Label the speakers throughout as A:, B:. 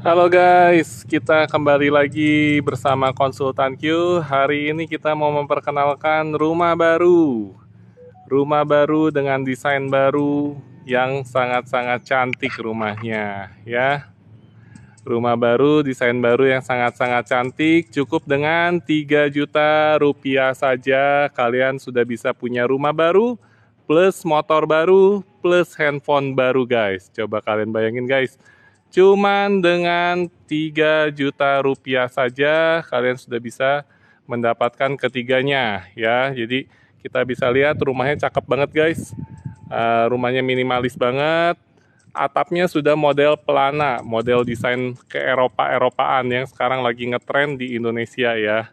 A: Halo guys, kita kembali lagi bersama Konsultan Q. Hari ini kita mau memperkenalkan rumah baru. Rumah baru dengan desain baru yang sangat-sangat cantik rumahnya, ya. Rumah baru, desain baru yang sangat-sangat cantik, cukup dengan 3 juta rupiah saja kalian sudah bisa punya rumah baru, plus motor baru, plus handphone baru guys. Coba kalian bayangin guys, cuman dengan 3 juta rupiah saja kalian sudah bisa mendapatkan ketiganya ya. Jadi kita bisa lihat rumahnya cakep banget guys. Rumahnya minimalis banget. Atapnya sudah model pelana, model desain ke Eropa-Eropaan yang sekarang lagi ngetrend di Indonesia ya.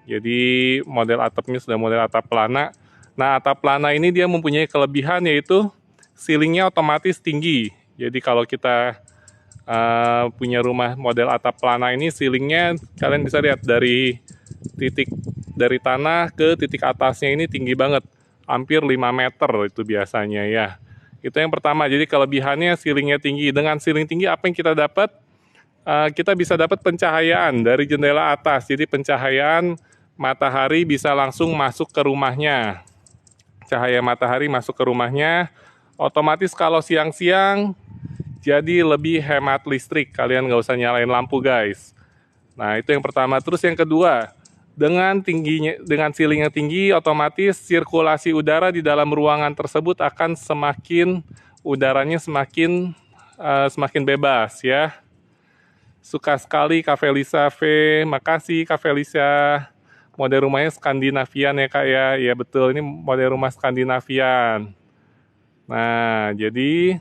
A: Jadi model atapnya sudah model atap pelana. Nah, atap pelana ini dia mempunyai kelebihan yaitu ceilingnya otomatis tinggi. Jadi kalau kita punya rumah model atap pelana ini, ceilingnya kalian bisa lihat dari titik dari tanah ke titik atasnya ini tinggi banget, hampir 5 meter itu biasanya ya. Itu yang pertama, jadi kelebihannya ceilingnya tinggi. Dengan ceiling tinggi apa yang kita dapat? Kita bisa dapat pencahayaan dari jendela atas, jadi pencahayaan matahari bisa langsung masuk ke rumahnya. Cahaya matahari masuk ke rumahnya, otomatis kalau siang-siang jadi lebih hemat listrik, kalian nggak usah nyalain lampu guys. Nah itu yang pertama. Terus yang kedua, dengan ceiling yang tinggi, otomatis sirkulasi udara di dalam ruangan tersebut akan udaranya semakin bebas ya. Suka sekali Kak Felisa V, makasih Kak Felisa. Model rumahnya Skandinavian ya Kak ya, ya betul, ini model rumah Skandinavian. Nah jadi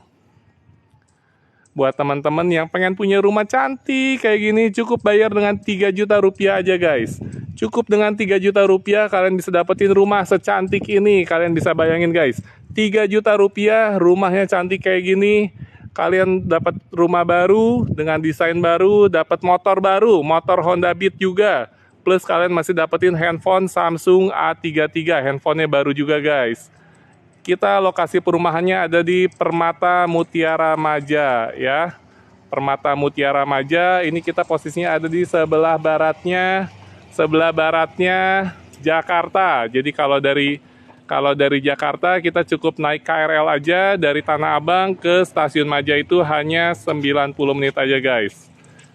A: buat teman-teman yang pengen punya rumah cantik kayak gini, cukup bayar dengan 3 juta rupiah aja guys. Cukup dengan 3 juta rupiah kalian bisa dapetin rumah secantik ini. Kalian bisa bayangin guys, 3 juta rupiah rumahnya cantik kayak gini. Kalian dapat rumah baru dengan desain baru, dapat motor baru, motor Honda Beat juga. Plus kalian masih dapetin handphone Samsung A33, handphonenya baru juga guys. Kita lokasi perumahannya ada di Permata Mutiara Maja ya. Permata Mutiara Maja, ini kita posisinya ada di sebelah baratnya Jakarta. Jadi kalau dari Jakarta kita cukup naik KRL aja dari Tanah Abang ke Stasiun Maja itu hanya 90 menit aja guys.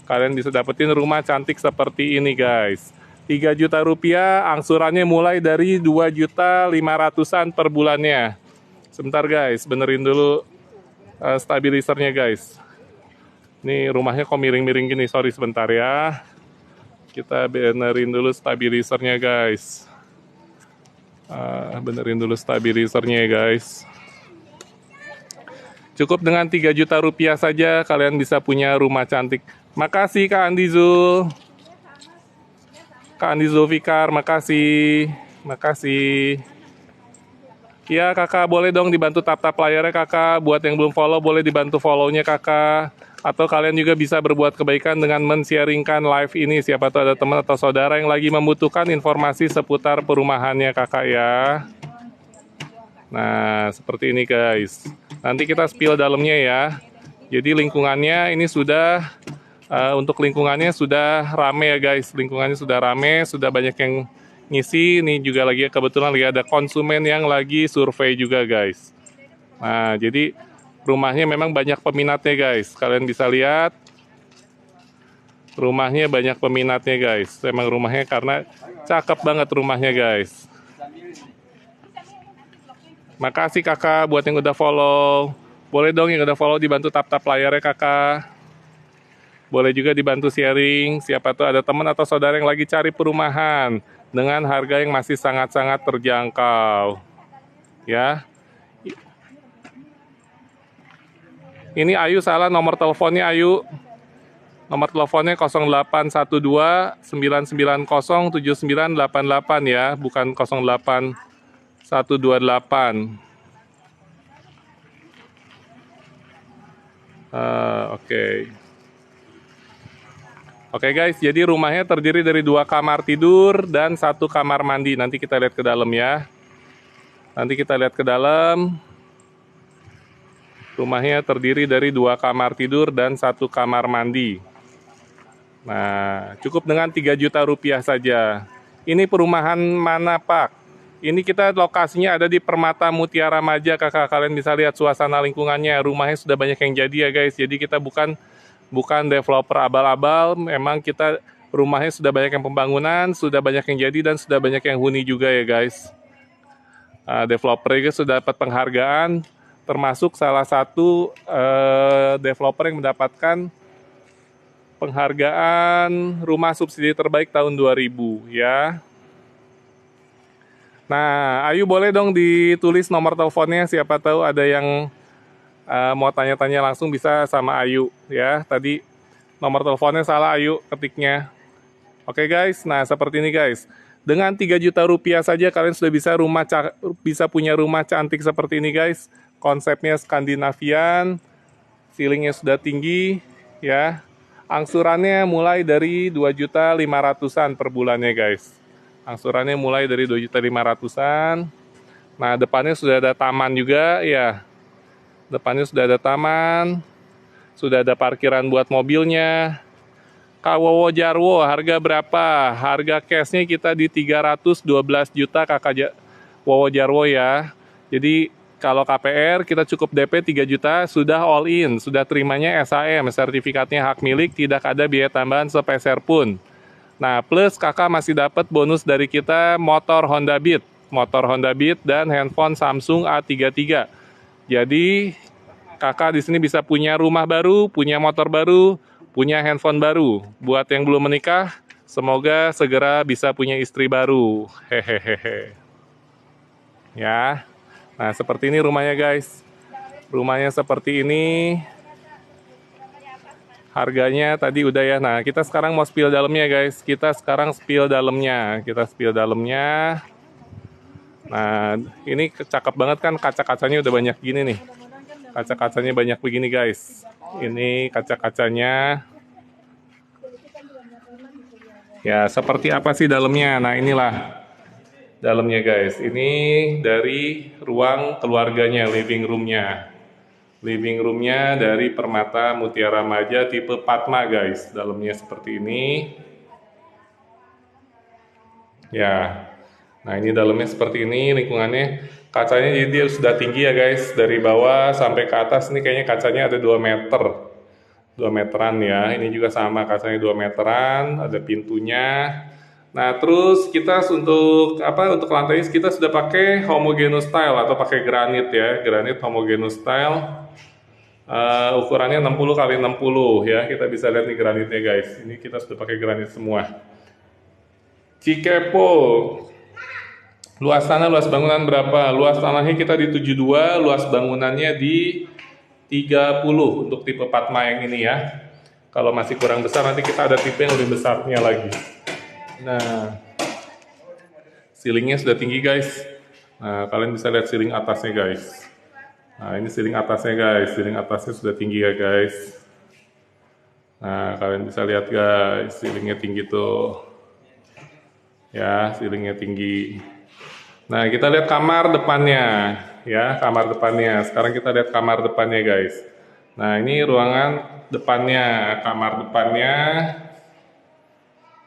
A: Kalian bisa dapetin rumah cantik seperti ini guys. 3 juta rupiah, angsurannya mulai dari 2.500.000-an per bulannya. Sebentar guys, benerin dulu stabilisernya guys. Ini rumahnya kok miring-miring gini, sorry sebentar ya. Kita benerin dulu stabilisernya guys. Benerin dulu stabilisernya guys. Cukup dengan 3 juta rupiah saja kalian bisa punya rumah cantik. Makasih Kak Andi Zul. Kak Andi Zulfikar, makasih. Makasih. Ya kakak, boleh dong dibantu tap-tap layarnya kakak. Buat yang belum follow, boleh dibantu follow-nya kakak. Atau kalian juga bisa berbuat kebaikan dengan men-sharingkan live ini. Siapa tahu ada teman atau saudara yang lagi membutuhkan informasi seputar perumahannya kakak ya. Nah, seperti ini guys. Nanti kita spill dalamnya ya. Jadi lingkungannya ini sudah, untuk lingkungannya sudah rame ya guys. Lingkungannya sudah rame, sudah banyak yang ngisi. Ini juga lagi kebetulan lagi ada konsumen yang lagi survei juga guys. Nah jadi rumahnya memang banyak peminatnya guys. Kalian bisa lihat rumahnya banyak peminatnya guys. Memang rumahnya karena cakep banget rumahnya guys. Makasih kakak buat yang udah follow. Boleh dong yang udah follow dibantu tap-tap layarnya kakak. Boleh juga dibantu sharing. Siapa tuh ada teman atau saudara yang lagi cari perumahan dengan harga yang masih sangat-sangat terjangkau. Ya. Ini Ayu salah nomor teleponnya Ayu. Nomor teleponnya 0812 990 7988 ya, bukan 08128. Oke guys, jadi rumahnya terdiri dari 2 kamar tidur dan 1 kamar mandi. Nanti kita lihat ke dalam ya. Nanti kita lihat ke dalam. Rumahnya terdiri dari 2 kamar tidur dan 1 kamar mandi. Nah, cukup dengan 3 juta rupiah saja. Ini perumahan mana, Pak? Ini kita lokasinya ada di Permata Mutiara Maja, kakak. Kalian bisa lihat suasana lingkungannya. Rumahnya sudah banyak yang jadi ya guys. Jadi kita bukan developer abal-abal. Memang kita rumahnya sudah banyak yang pembangunan, sudah banyak yang jadi dan sudah banyak yang huni juga ya guys. Developer juga sudah dapat penghargaan, termasuk salah satu developer yang mendapatkan penghargaan rumah subsidi terbaik tahun 2000 ya. Nah, Ayu boleh dong ditulis nomor teleponnya, siapa tahu ada yang mau tanya-tanya langsung bisa sama Ayu ya. Tadi nomor teleponnya salah Ayu ketiknya. Oke guys, nah seperti ini guys. Dengan 3 juta rupiah saja kalian sudah bisa punya rumah cantik seperti ini guys. Konsepnya Skandinavian, ceilingnya sudah tinggi ya. Angsurannya mulai dari 2.500.000-an per bulannya guys. Angsurannya mulai dari 2.500.000-an. Nah, depannya sudah ada taman juga ya. Depannya sudah ada taman. Sudah ada parkiran buat mobilnya. Kak Wowo Jarwo, harga berapa? Harga cashnya kita di 312 juta kakak Wowo Jarwo ya. Jadi kalau KPR kita cukup DP 3 juta, sudah all in, sudah terimanya SHM, sertifikatnya hak milik, tidak ada biaya tambahan sepeser pun. Nah, plus kakak masih dapat bonus dari kita motor Honda Beat dan handphone Samsung A33. Jadi kakak di sini bisa punya rumah baru, punya motor baru, punya handphone baru. Buat yang belum menikah, semoga segera bisa punya istri baru. Hehehe. Ya. Nah, seperti ini rumahnya, guys. Rumahnya seperti ini. Harganya tadi udah ya. Nah, kita sekarang mau spill dalamnya, guys. Kita spill dalamnya. Nah, ini cakep banget kan, kaca-kacanya udah banyak gini nih. Kaca-kacanya banyak begini, guys. Ini kaca-kacanya. Ya, seperti apa sih dalamnya? Nah, inilah dalamnya, guys. Ini dari ruang keluarganya, living roomnya. Living roomnya dari Permata Mutiara Maja tipe Padma, guys. Dalamnya seperti ini. Ya, nah ini dalamnya seperti ini, lingkungannya. Kacanya jadi dia sudah tinggi ya guys, dari bawah sampai ke atas ini kayaknya kacanya ada 2 meter. 2 meteran ya, ini juga sama kacanya 2 meteran, ada pintunya. Nah terus kita untuk lantainya kita sudah pakai homogeneous style atau pakai granit ya, granit homogeneous style. Ukurannya 60 kali 60 ya, kita bisa lihat nih granitnya guys. Ini kita sudah pakai granit semua. Cikepo, luas tanah, luas bangunan berapa? Luas tanahnya kita di 72, luas bangunannya di 30 untuk tipe Padma yang ini ya. Kalau masih kurang besar nanti kita ada tipe yang lebih besarnya lagi. Nah, ceilingnya sudah tinggi guys. Nah, kalian bisa lihat ceiling atasnya guys. Nah, ini ceiling atasnya guys. Ceiling atasnya sudah tinggi ya guys. Nah, kalian bisa lihat guys, ceilingnya tinggi tuh. Ya, ceilingnya tinggi. Nah, kita lihat kamar depannya ya, kamar depannya. Sekarang kita lihat kamar depannya guys. Nah, ini ruangan depannya, kamar depannya.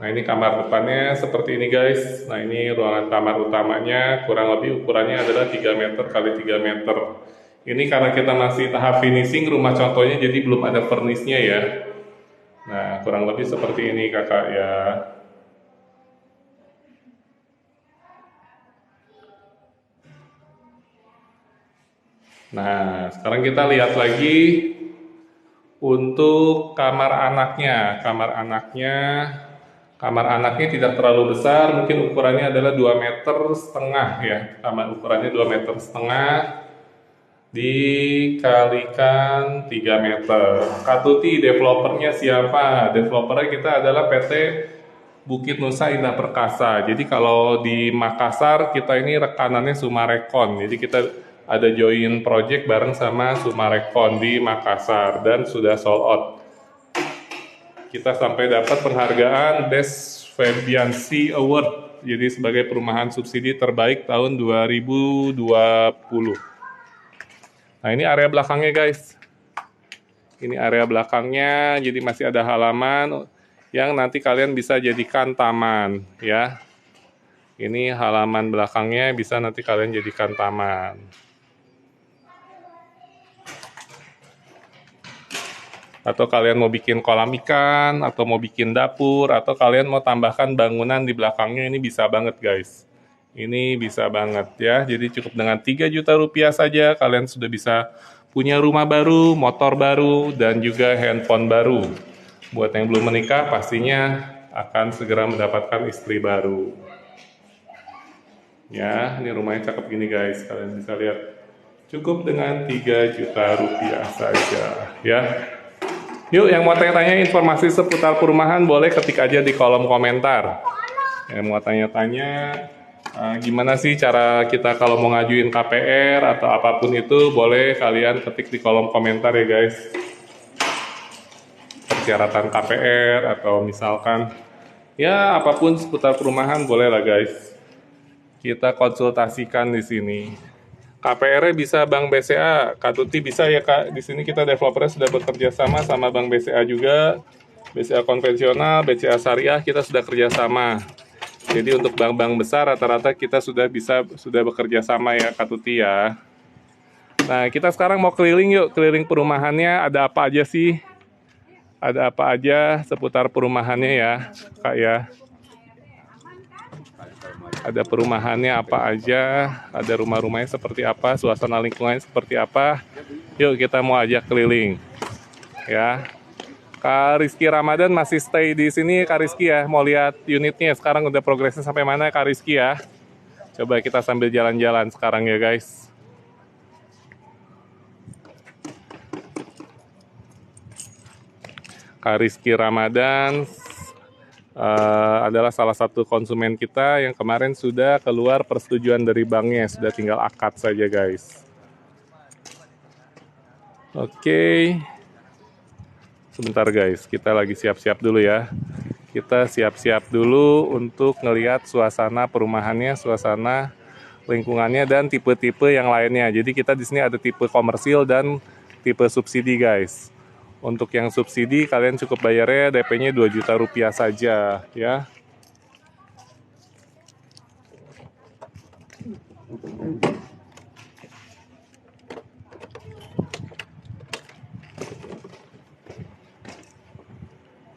A: Nah, ini kamar depannya seperti ini guys. Nah, ini ruangan kamar utamanya, kurang lebih ukurannya adalah 3 meter kali 3 meter. Ini karena kita masih tahap finishing rumah contohnya, jadi belum ada furnisnya ya. Nah, kurang lebih seperti ini kakak ya. Nah, sekarang kita lihat lagi untuk kamar anaknya. Kamar anaknya tidak terlalu besar, mungkin ukurannya adalah 2,5 meter ya. Kamar ukurannya 2,5 meter dikalikan 3 meter. Katuti, developernya siapa? Developernya kita adalah PT Bukit Nusa Indah Perkasa. Jadi kalau di Makassar kita ini rekanannya Sumarekon. Jadi kita ada join project bareng sama Sumarekon di Makassar dan sudah sold out. Kita sampai dapat penghargaan Best Fabiansi Award, jadi sebagai perumahan subsidi terbaik tahun 2020. Nah, ini area belakangnya guys. Ini area belakangnya, jadi masih ada halaman. yang nanti kalian bisa jadikan taman ya. Ini halaman belakangnya bisa nanti kalian jadikan taman. Atau kalian mau bikin kolam ikan, atau mau bikin dapur, atau kalian mau tambahkan bangunan di belakangnya, ini bisa banget guys. Ini bisa banget ya. Jadi cukup dengan 3 juta rupiah saja kalian sudah bisa punya rumah baru, motor baru, dan juga handphone baru. Buat yang belum menikah pastinya akan segera mendapatkan istri baru. Ya, ini rumahnya cakep gini guys, kalian bisa lihat. Cukup dengan 3 juta rupiah saja ya. Yuk, yang mau tanya-tanya informasi seputar perumahan boleh ketik aja di kolom komentar. Yang mau tanya-tanya gimana sih cara kita kalau mau ngajuin KPR atau apapun itu, boleh kalian ketik di kolom komentar ya guys. Persyaratan KPR atau misalkan ya apapun seputar perumahan boleh lah guys. Kita konsultasikan di sini. KPR-nya bisa Bank BCA, Kak Tuti bisa ya Kak. Di sini kita developernya sudah bekerja sama Bank BCA juga, BCA konvensional, BCA syariah kita sudah kerjasama. Jadi untuk bank-bank besar rata-rata kita sudah bekerja sama ya Kak Tuti ya. Nah kita sekarang mau keliling yuk, keliling perumahannya ada apa aja sih? Ada apa aja seputar perumahannya ya Kak ya. Ada perumahannya apa aja, ada rumah-rumahnya seperti apa, suasana lingkungannya seperti apa. Yuk kita mau ajak keliling. Ya. Kak Rizky Ramadan masih stay di sini Kak Rizky ya. Mau lihat unitnya sekarang udah progresnya sampai mana Kak Rizky ya. Coba kita sambil jalan-jalan sekarang ya guys. Kak Rizky Ramadan adalah salah satu konsumen kita yang kemarin sudah keluar persetujuan dari banknya, sudah tinggal akad saja guys. Oke. Sebentar guys, kita lagi siap-siap dulu ya. Kita siap-siap dulu untuk ngelihat suasana perumahannya, suasana lingkungannya dan tipe-tipe yang lainnya. Jadi kita di sini ada tipe komersil dan tipe subsidi guys. Untuk yang subsidi kalian cukup bayarnya DP-nya 2 juta rupiah saja ya.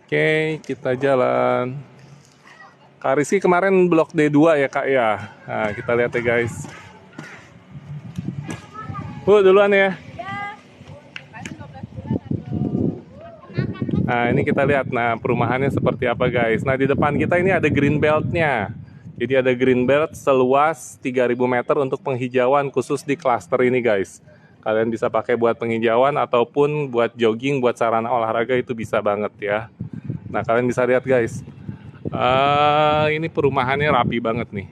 A: Oke, kita jalan. Kak Rizky kemarin blok D2 ya Kak ya. Nah, kita lihat ya guys. Bu, duluan ya. Nah ini kita lihat, nah perumahannya seperti apa guys. Nah di depan kita ini ada green belt-nya. Jadi ada green belt seluas 3.000 meter untuk penghijauan khusus di klaster ini guys. Kalian bisa pakai buat penghijauan ataupun buat jogging, buat sarana olahraga itu bisa banget ya. Nah kalian bisa lihat guys. Ini perumahannya rapi banget nih.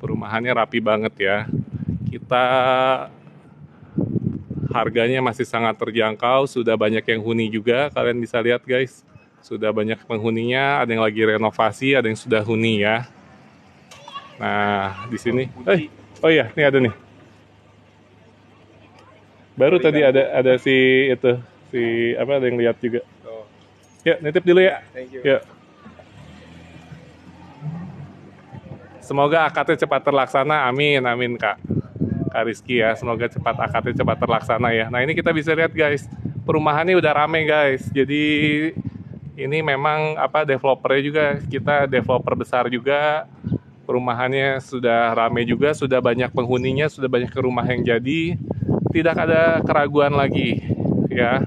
A: Perumahannya rapi banget ya. Kita harganya masih sangat terjangkau, sudah banyak yang huni juga, kalian bisa lihat guys. Sudah banyak penghuninya, ada yang lagi renovasi, ada yang sudah huni ya. Nah, di sini. Oh iya, ini ada nih. Baru tadi ada si itu, ada yang lihat juga. Ya, nitip dulu ya. Ya. Semoga akadnya cepat terlaksana, amin, amin Kak. Kak Rizky ya, semoga akadnya cepat terlaksana ya. Nah ini kita bisa lihat guys, perumahannya udah rame guys. Jadi ini memang developernya juga, kita developer besar juga. Perumahannya sudah rame juga, sudah banyak penghuninya, sudah banyak rumah yang jadi. Tidak ada keraguan lagi ya.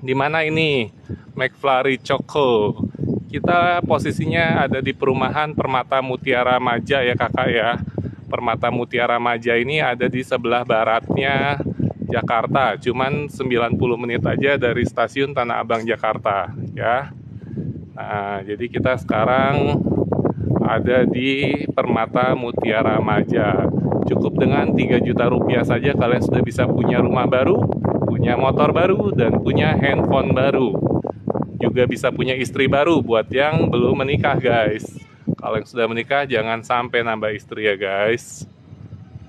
A: Di mana ini? McFlurry Choco. Kita posisinya ada di perumahan Permata Mutiara Maja ya kakak ya. Permata Mutiara Maja ini ada di sebelah baratnya Jakarta, cuman 90 menit aja dari stasiun Tanah Abang Jakarta ya. Nah, jadi kita sekarang ada di Permata Mutiara Maja. Cukup dengan 3 juta rupiah saja kalian sudah bisa punya rumah baru, punya motor baru, dan punya handphone baru. Juga bisa punya istri baru buat yang belum menikah guys. Kalau yang sudah menikah jangan sampai nambah istri ya guys.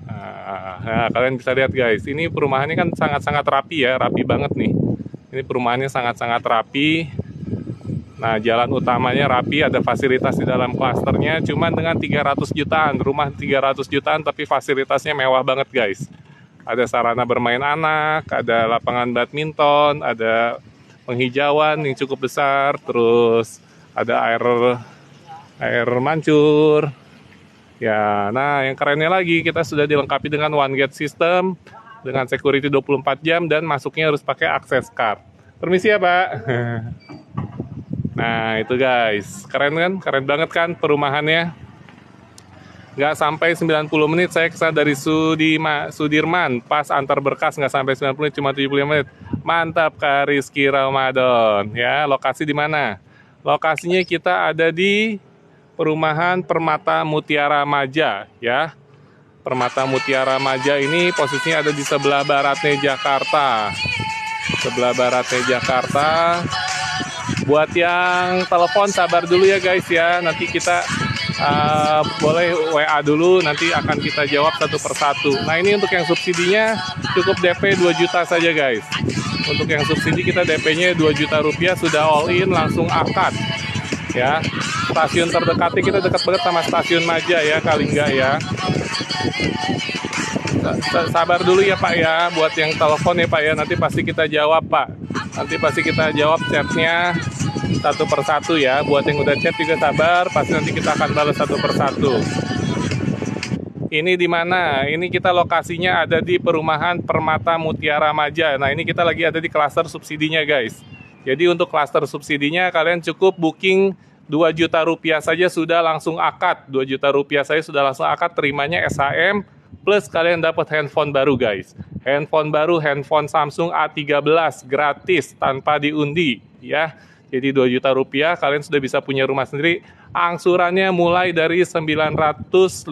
A: Nah, kalian bisa lihat guys, ini perumahannya kan sangat-sangat rapi ya, rapi banget nih. Ini perumahannya sangat-sangat rapi. Nah, jalan utamanya rapi, ada fasilitas di dalam klasternya, cuman dengan 300 jutaan, rumah 300 jutaan tapi fasilitasnya mewah banget guys. Ada sarana bermain anak, ada lapangan badminton, ada penghijauan yang cukup besar, terus ada air mancur. Ya, nah yang kerennya lagi kita sudah dilengkapi dengan one gate system dengan security 24 jam dan masuknya harus pakai akses card. Permisi ya, Pak. Nah, itu guys. Keren kan? Keren banget kan perumahannya? Nggak sampai 90 menit saya kesana dari Sudirman. Pas antar berkas nggak sampai 90 menit, cuma 75 menit. Mantap, Kak Rizky Ramadan. Ya, lokasi di mana? Lokasinya kita ada di perumahan Permata Mutiara Maja, ya. Permata Mutiara Maja ini posisinya ada di sebelah baratnya Jakarta. Sebelah baratnya Jakarta. Buat yang telepon sabar dulu ya guys ya. Nanti kita boleh WA dulu, nanti akan kita jawab satu persatu. Nah, ini untuk yang subsidinya cukup DP 2 juta saja guys. Untuk yang subsidi kita DP-nya 2 juta rupiah, sudah all in, langsung akad. Ya, stasiun terdekatnya kita dekat banget sama stasiun Maja ya, Kalingga ya. Sabar dulu ya Pak ya, buat yang telepon ya Pak ya, nanti pasti kita jawab Pak. Nanti pasti kita jawab chatnya satu persatu ya. Buat yang udah chat juga sabar, pasti nanti kita akan balas satu persatu. Ini di mana? Ini kita lokasinya ada di perumahan Permata Mutiara Maja. Nah, ini kita lagi ada di klaster subsidinya guys. Jadi untuk klaster subsidinya kalian cukup booking 2 juta rupiah saja sudah langsung akad. 2 juta rupiah saja sudah langsung akad, terimanya SHM plus kalian dapat handphone baru guys. Handphone baru, handphone Samsung A13 gratis tanpa diundi ya. Jadi 2 juta rupiah kalian sudah bisa punya rumah sendiri. Angsurannya mulai dari 956.000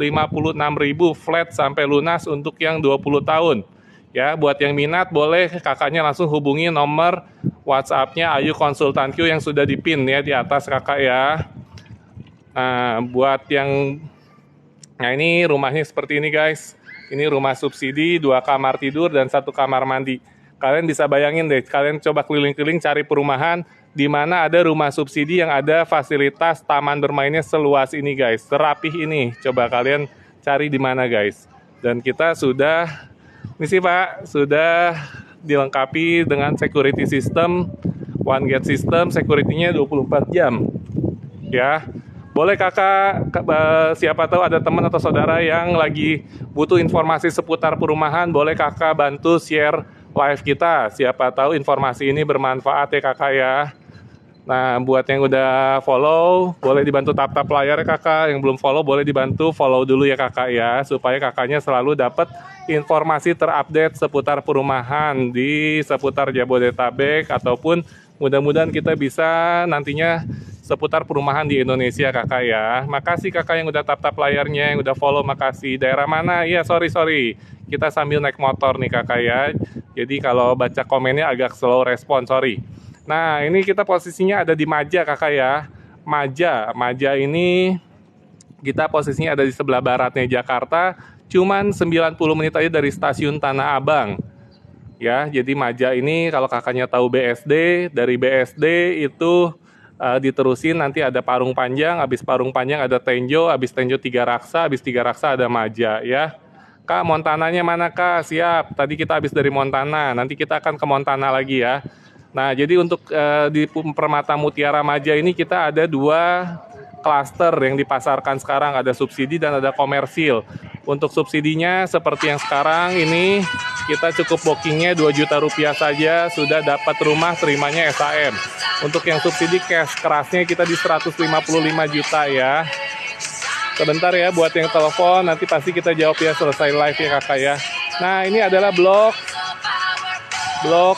A: flat sampai lunas untuk yang 20 tahun. Ya, buat yang minat boleh kakaknya langsung hubungi nomor WhatsApp-nya Ayu Konsultan Q yang sudah dipin ya di atas kakak ya. Nah, buat yang ini rumahnya seperti ini guys. Ini rumah subsidi, 2 kamar tidur dan 1 kamar mandi. Kalian bisa bayangin deh, kalian coba keliling-keliling cari perumahan di mana ada rumah subsidi yang ada fasilitas taman bermainnya seluas ini guys. Serapih ini. Coba kalian cari di mana guys. Dan kita sudah ini sih Pak, sudah dilengkapi dengan security system, one gate system, security-nya 24 jam. Ya. Boleh kakak, siapa tahu ada teman atau saudara yang lagi butuh informasi seputar perumahan, boleh kakak bantu share live kita. Siapa tahu informasi ini bermanfaat ya kakak ya. Nah, buat yang udah follow, boleh dibantu tap-tap layar ya kakak. Yang belum follow, boleh dibantu follow dulu ya kakak ya. Supaya kakaknya selalu dapat informasi terupdate seputar perumahan di seputar Jabodetabek. Ataupun mudah-mudahan kita bisa nantinya seputar perumahan di Indonesia kakak ya. Makasih kakak yang udah tap-tap layarnya, yang udah follow, makasih. Daerah mana? Iya, sorry. Kita sambil naik motor nih kakak ya. Jadi kalau baca komennya agak slow respon, sorry. Nah, ini kita posisinya ada di Maja kakak ya. Maja ini kita posisinya ada di sebelah baratnya Jakarta. Cuman 90 menit aja dari stasiun Tanah Abang. Ya, jadi Maja ini kalau kakaknya tahu BSD, dari BSD itu diterusin nanti ada Parung Panjang, habis Parung Panjang ada Tenjo, habis Tenjo Tiga Raksa, habis Tiga Raksa ada Maja ya. Kak, Montananya mana kak? Siap, tadi kita habis dari Montana, nanti kita akan ke Montana lagi ya. Nah, jadi untuk di Permata Mutiara Maja ini kita ada 2 klaster yang dipasarkan sekarang, ada subsidi dan ada komersil. Untuk subsidinya seperti yang sekarang ini kita cukup bookingnya 2 juta rupiah saja sudah dapat rumah, terimanya SHM. Untuk yang subsidi cash kerasnya kita di 155 juta ya. Sebentar ya buat yang telepon, nanti pasti kita jawab ya selesai live ya kakak ya. Nah, ini adalah blok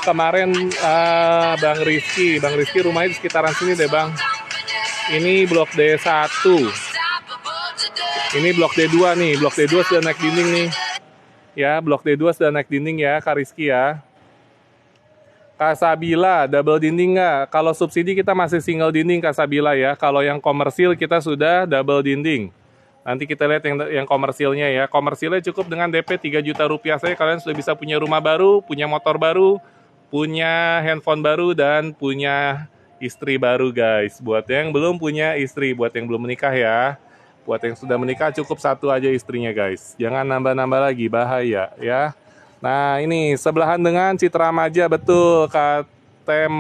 A: kemarin Bang Rizky rumahnya di sekitaran sini deh Bang. Ini blok D1. Ini blok D2 nih, blok D2 sudah naik dinding nih. Ya, blok D2 sudah naik dinding ya Kak Rizky ya. Kak Sabila, double dinding nggak? Kalau subsidi kita masih single dinding Kak Sabila ya. Kalau yang komersil kita sudah double dinding. Nanti kita lihat yang komersilnya ya. Komersilnya cukup dengan DP 3 juta rupiah saja kalian sudah bisa punya rumah baru, punya motor baru, punya handphone baru, dan punya istri baru guys. Buat yang belum punya istri, buat yang belum menikah ya. Buat yang sudah menikah cukup satu aja istrinya guys. Jangan nambah-nambah lagi, bahaya ya. Nah ini sebelahan dengan Citra Maja, betul Kak Tem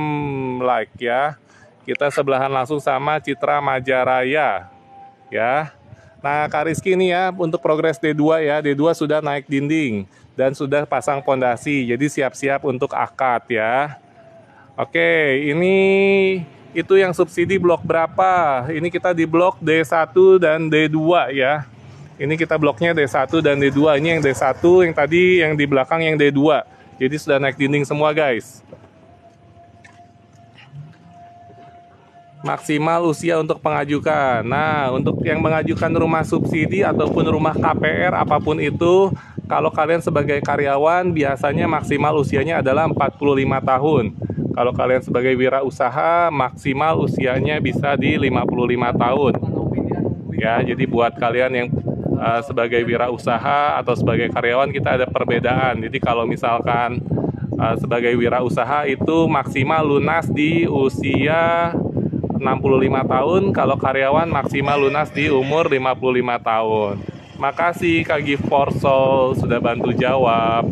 A: like ya. Kita sebelahan langsung sama Citra Majaraya ya. Nah Kak Rizky ini ya untuk progres D2 ya. D2 sudah naik dinding dan sudah pasang pondasi. Jadi siap-siap untuk akad ya. Oke, ini itu yang subsidi blok berapa? Ini kita di blok D1 dan D2 ya. Ini kita bloknya D1 dan D2. Ini yang D1, yang tadi yang di belakang yang D2. Jadi sudah naik dinding semua guys. Maksimal usia untuk pengajukan. Nah, untuk yang mengajukan rumah subsidi ataupun rumah KPR apapun itu, kalau kalian sebagai karyawan biasanya maksimal usianya adalah 45 tahun. Kalau kalian sebagai wirausaha maksimal usianya bisa di 55 tahun. Ya, jadi buat kalian yang sebagai wirausaha atau sebagai karyawan kita ada perbedaan. Jadi kalau misalkan sebagai wirausaha itu maksimal lunas di usia 65 tahun, kalau karyawan maksimal lunas di umur 55 tahun. Makasih Kak Gift for Soul sudah bantu jawab.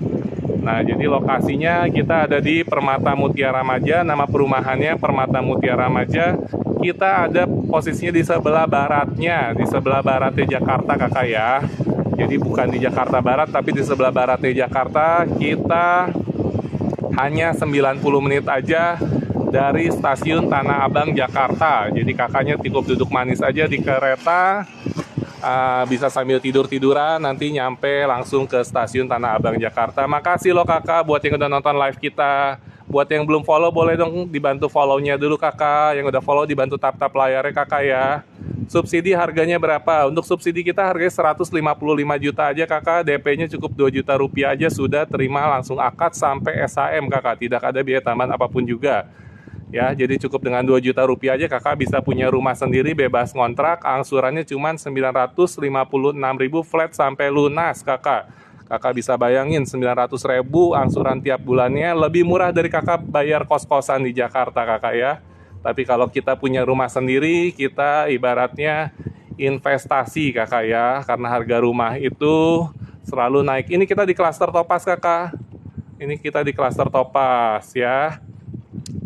A: Nah, jadi lokasinya kita ada di Permata Mutiara Maja, nama perumahannya Permata Mutiara Maja. Kita ada posisinya di sebelah baratnya, di sebelah baratnya Jakarta kakak ya. Jadi bukan di Jakarta Barat, tapi di sebelah baratnya Jakarta. Kita hanya 90 menit aja dari stasiun Tanah Abang Jakarta. Jadi kakaknya cukup duduk manis aja di kereta. Bisa sambil tidur-tiduran, nanti nyampe langsung ke stasiun Tanah Abang Jakarta. Makasih loh kakak buat yang udah nonton live kita. Buat yang belum follow boleh dong dibantu follow-nya dulu kakak. Yang udah follow dibantu tap-tap layarnya kakak ya. Subsidi harganya berapa? Untuk subsidi kita harganya 155 juta aja kakak. DP-nya cukup 2 juta rupiah aja sudah terima langsung akad sampai SHM kakak. Tidak ada biaya tambahan apapun juga. Ya, jadi cukup dengan 2 juta rupiah aja kakak bisa punya rumah sendiri bebas ngontrak. Angsurannya cuma 956.000 flat sampai lunas kakak. Kakak bisa bayangin 900.000 angsuran tiap bulannya, lebih murah dari kakak bayar kos-kosan di Jakarta kakak ya. Tapi kalau kita punya rumah sendiri, kita ibaratnya investasi kakak ya. Karena harga rumah itu selalu naik. Ini kita di klaster Topaz kakak. Ini kita di klaster Topaz ya.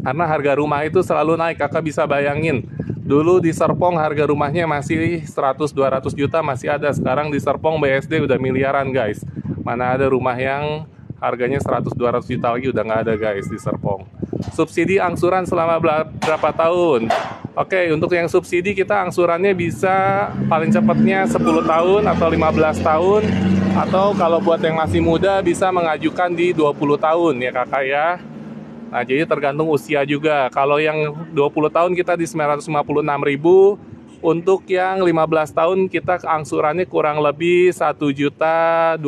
A: Karena harga rumah itu selalu naik, kakak bisa bayangin. Dulu di Serpong harga rumahnya masih 100-200 juta masih ada. Sekarang di Serpong BSD udah miliaran guys. Mana ada rumah yang harganya 100-200 juta lagi udah nggak ada guys di Serpong. Subsidi angsuran selama berapa tahun? Oke, untuk yang subsidi kita angsurannya bisa paling cepatnya 10 tahun atau 15 tahun. Atau kalau buat yang masih muda bisa mengajukan di 20 tahun ya kakak ya. Nah, jadi tergantung usia juga. Kalau yang 20 tahun kita di 956.000, untuk yang 15 tahun kita angsurannya kurang lebih 1.200.000,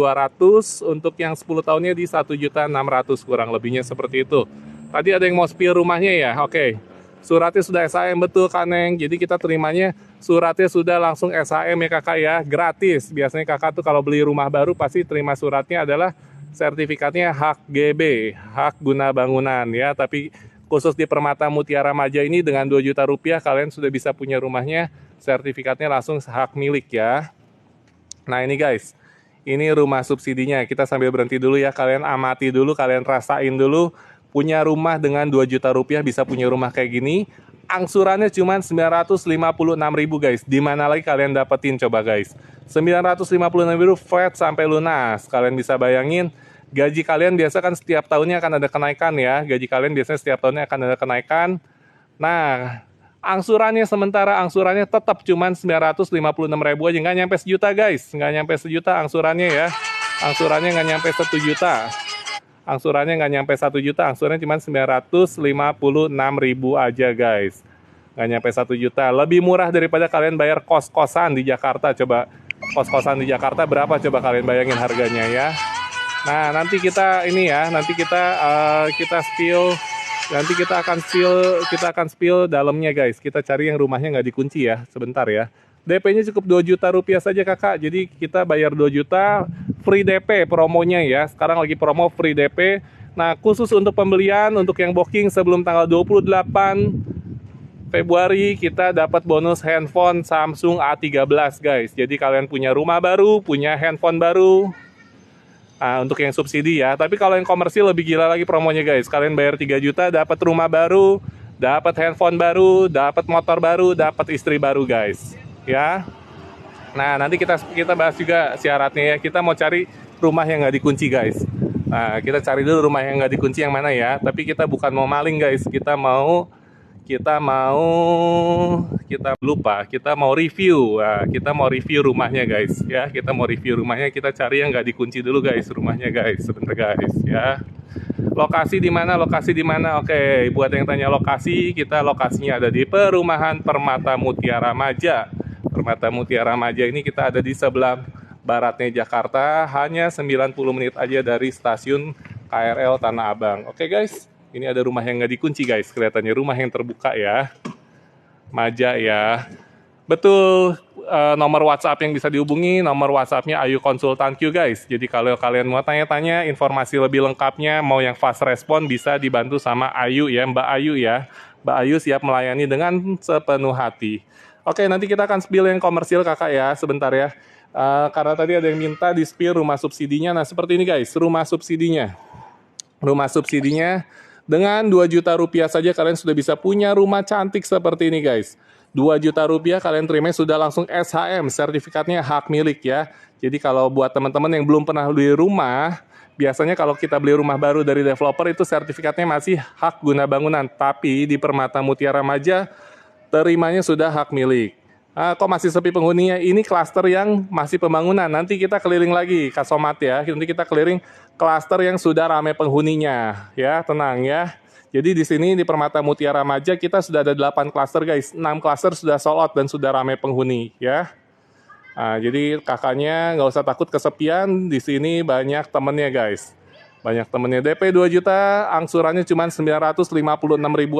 A: untuk yang 10 tahunnya di 1.600.000 kurang lebihnya seperti itu. Tadi ada yang mau spill rumahnya ya? Oke. Suratnya sudah SHM betul Kak Neng. Jadi kita terimanya suratnya sudah langsung SHM ya kakak ya, gratis. Biasanya kakak tuh kalau beli rumah baru pasti terima suratnya adalah sertifikatnya hak GB, hak guna bangunan ya. Tapi khusus di Permata Mutiara Maja ini dengan 2 juta rupiah kalian sudah bisa punya rumahnya, sertifikatnya langsung hak milik ya. Nah ini guys, ini rumah subsidinya. Kita sambil berhenti dulu ya, kalian amati dulu, kalian rasain dulu. Punya rumah dengan 2 juta rupiah bisa punya rumah kayak gini. Angsurannya cuma 956.000 guys. Dimana lagi kalian dapetin coba guys. 956.000 flat sampai lunas. Kalian bisa bayangin, gaji kalian biasa kan setiap tahunnya akan ada kenaikan ya. Gaji kalian biasanya setiap tahunnya akan ada kenaikan. Nah, angsurannya tetap cuma 956.000 aja. Nggak nyampe sejuta guys. Nggak nyampe sejuta angsurannya ya. Angsurannya nggak nyampe 1 juta. Angsurannya nggak nyampe 1 juta. Angsurannya cuma 956.000 aja guys. Nggak nyampe 1 juta. Lebih murah daripada kalian bayar kos-kosan di Jakarta. Coba kos-kosan di Jakarta berapa coba kalian bayangin harganya ya. Nah nanti kita ini ya, nanti kita spill, nanti kita akan spill dalamnya guys. Kita cari yang rumahnya nggak dikunci ya, sebentar ya. DP-nya cukup 2 juta rupiah saja kakak. Jadi kita bayar 2 juta free DP promonya ya. Sekarang lagi promo free DP. Nah khusus untuk pembelian, untuk yang booking sebelum tanggal 28 Februari kita dapat bonus handphone Samsung A13 guys. Jadi kalian punya rumah baru, punya handphone baru. Nah, untuk yang subsidi ya. Tapi kalau yang komersil lebih gila lagi promonya guys. Kalian bayar 3 juta dapat rumah baru, dapat handphone baru, dapat motor baru, dapat istri baru guys. Ya. Nah, nanti kita bahas juga syaratnya ya. Kita mau cari rumah yang nggak dikunci guys. Nah, kita cari dulu rumah yang nggak dikunci yang mana ya. Tapi kita bukan mau maling guys. Kita mau review. Nah, kita mau review rumahnya guys ya. Kita mau review rumahnya, kita cari yang nggak dikunci dulu guys rumahnya guys. Sebentar guys ya. Lokasi di mana? Oke, buat yang tanya lokasi, lokasinya ada di Perumahan Permata Mutiara Maja. Permata Mutiara Maja ini kita ada di sebelah baratnya Jakarta, hanya 90 menit aja dari stasiun KRL Tanah Abang. Oke guys. Ini ada rumah yang nggak dikunci guys, kelihatannya rumah yang terbuka ya. Maja ya. Betul, nomor WhatsApp yang bisa dihubungi, nomor WhatsApp-nya Ayu Konsultan Q guys. Jadi kalau kalian mau tanya-tanya informasi lebih lengkapnya, mau yang fast respon bisa dibantu sama Ayu ya, Mbak Ayu ya. Mbak Ayu siap melayani dengan sepenuh hati. Oke, nanti kita akan spill yang komersil kakak ya, sebentar ya. Karena tadi ada yang minta di spill rumah subsidinya. Nah seperti ini guys, rumah subsidinya. Rumah subsidinya dengan 2 juta rupiah saja kalian sudah bisa punya rumah cantik seperti ini guys. 2 juta rupiah kalian terima sudah langsung SHM, sertifikatnya hak milik ya. Jadi kalau buat teman-teman yang belum pernah beli rumah, biasanya kalau kita beli rumah baru dari developer itu sertifikatnya masih hak guna bangunan. Tapi di Permata Mutiara Maja terimanya sudah hak milik. Kok masih sepi penghuninya? Ini klaster yang masih pembangunan. Nanti kita keliling lagi, Kak Somat ya. Nanti kita keliling klaster yang sudah ramai penghuninya. Ya, tenang ya. Jadi di sini di Permata Mutiara Maja kita sudah ada 8 klaster guys. 6 klaster sudah sold out dan sudah ramai penghuni ya. Jadi kakaknya nggak usah takut kesepian. Di sini banyak temennya guys. Banyak temennya. DP 2 juta, angsurannya cuma 956.000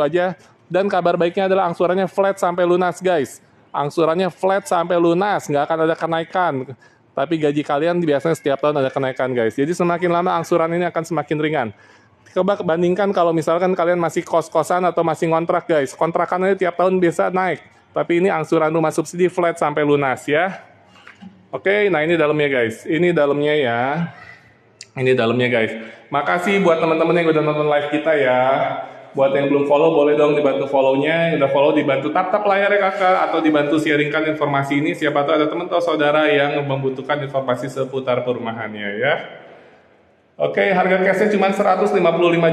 A: aja. Dan kabar baiknya adalah angsurannya flat sampai lunas guys. Angsurannya flat sampai lunas, nggak akan ada kenaikan. Tapi gaji kalian biasanya setiap tahun ada kenaikan guys. Jadi semakin lama angsuran ini akan semakin ringan. Coba bandingkan kalau misalkan kalian masih kos-kosan atau masih ngontrak guys. Kontrakannya tiap tahun bisa naik. Tapi ini angsuran rumah subsidi flat sampai lunas ya. Oke, nah ini dalamnya guys. Ini dalamnya ya. Ini dalamnya guys. Makasih buat teman-teman yang udah nonton live kita ya. Buat yang belum follow, boleh dong dibantu follow-nya. Yang udah follow, dibantu tap-tap layarnya kakak. Atau dibantu sharingkan informasi ini. Siapa tahu ada teman atau saudara yang membutuhkan informasi seputar perumahannya ya. Oke, harga cashnya cuma 155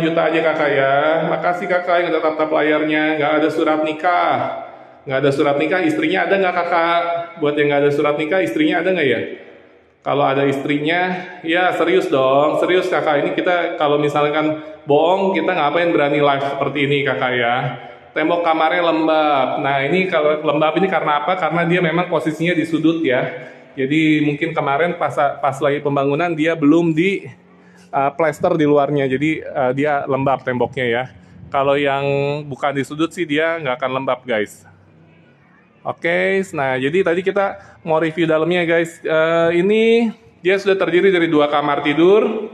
A: juta aja kakak ya. Makasih kakak yang udah tap-tap layarnya. Nggak ada surat nikah. Nggak ada surat nikah, istrinya ada nggak kakak? Buat yang nggak ada surat nikah, istrinya ada nggak ya? Kalau ada istrinya, ya serius dong, serius kakak. Ini kita kalau misalkan bohong, kita ngapain berani live seperti ini kakak ya. Tembok kamarnya lembab. Nah ini kalau lembab ini karena apa? Karena dia memang posisinya di sudut ya. Jadi mungkin kemarin pas lagi pembangunan dia belum di plester di luarnya. Jadi dia lembab temboknya ya. Kalau yang bukan di sudut sih dia nggak akan lembab guys. Oke, nah jadi tadi kita mau review dalamnya guys. Ini dia sudah terdiri dari 2 kamar tidur.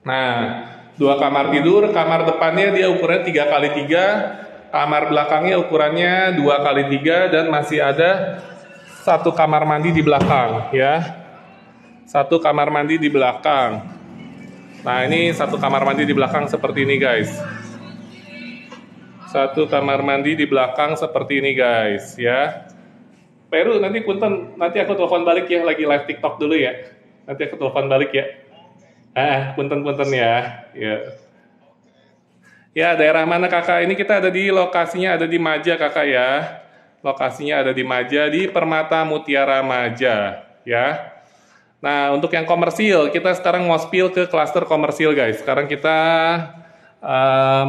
A: Nah, 2 kamar tidur, kamar depannya dia ukurannya 3x3, kamar belakangnya ukurannya 2x3 dan masih ada 1 kamar mandi di belakang ya. 1 kamar mandi di belakang. Nah, ini 1 kamar mandi di belakang seperti ini guys. 1 kamar mandi di belakang seperti ini guys ya. Peru nanti punten, nanti aku telepon balik ya, lagi live TikTok dulu ya. Nanti aku telepon balik ya. Punten ya. Ya, daerah mana kakak? Ini kita ada di lokasinya ada di Maja kakak ya. Lokasinya ada di Maja di Permata Mutiara Maja ya. Nah, untuk yang komersil kita sekarang mau spill ke klaster komersil guys. Sekarang kita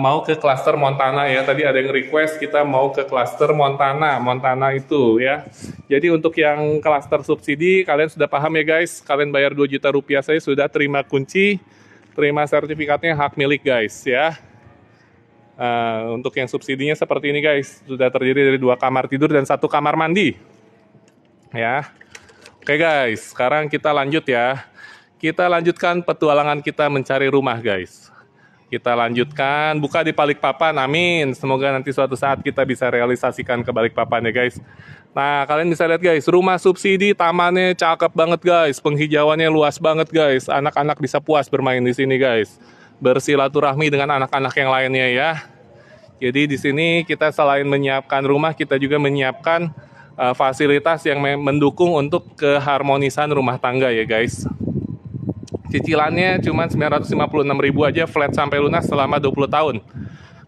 A: mau ke klaster Montana ya. Tadi ada yang request kita mau ke klaster Montana itu ya. Jadi untuk yang klaster subsidi kalian sudah paham ya guys. Kalian bayar 2 juta rupiah saya sudah terima kunci, terima sertifikatnya hak milik guys ya. Untuk yang subsidinya seperti ini guys, sudah terdiri dari 2 kamar tidur dan 1 kamar mandi ya. Oke guys, sekarang kita lanjut ya. Kita lanjutkan petualangan kita mencari rumah guys. Kita lanjutkan, buka di Balikpapan, amin. Semoga nanti suatu saat kita bisa realisasikan ke Balikpapan ya guys. Nah, kalian bisa lihat guys, rumah subsidi, tamannya cakep banget guys, penghijauannya luas banget guys. Anak-anak bisa puas bermain di sini guys. Bersilaturahmi dengan anak-anak yang lainnya ya. Jadi di sini kita selain menyiapkan rumah, kita juga menyiapkan fasilitas yang mendukung untuk keharmonisan rumah tangga ya guys. Cicilannya cuma 956.000 aja flat sampai lunas selama 20 tahun.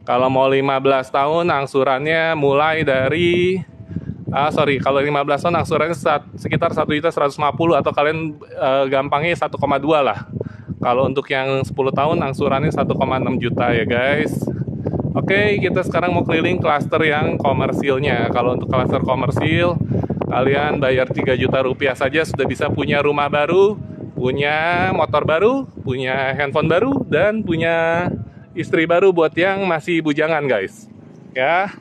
A: Kalau mau 15 tahun angsurannya mulai dari kalau 15 tahun angsurannya sekitar 1.150.000 atau kalian gampangnya 1,2 lah. Kalau untuk yang 10 tahun angsurannya 1,6 juta ya guys. Oke, kita sekarang mau keliling klaster yang komersilnya. Kalau untuk klaster komersil, kalian bayar 3 juta rupiah saja sudah bisa punya rumah baru, punya motor baru, punya handphone baru, dan punya istri baru buat yang masih bujangan guys. Ya.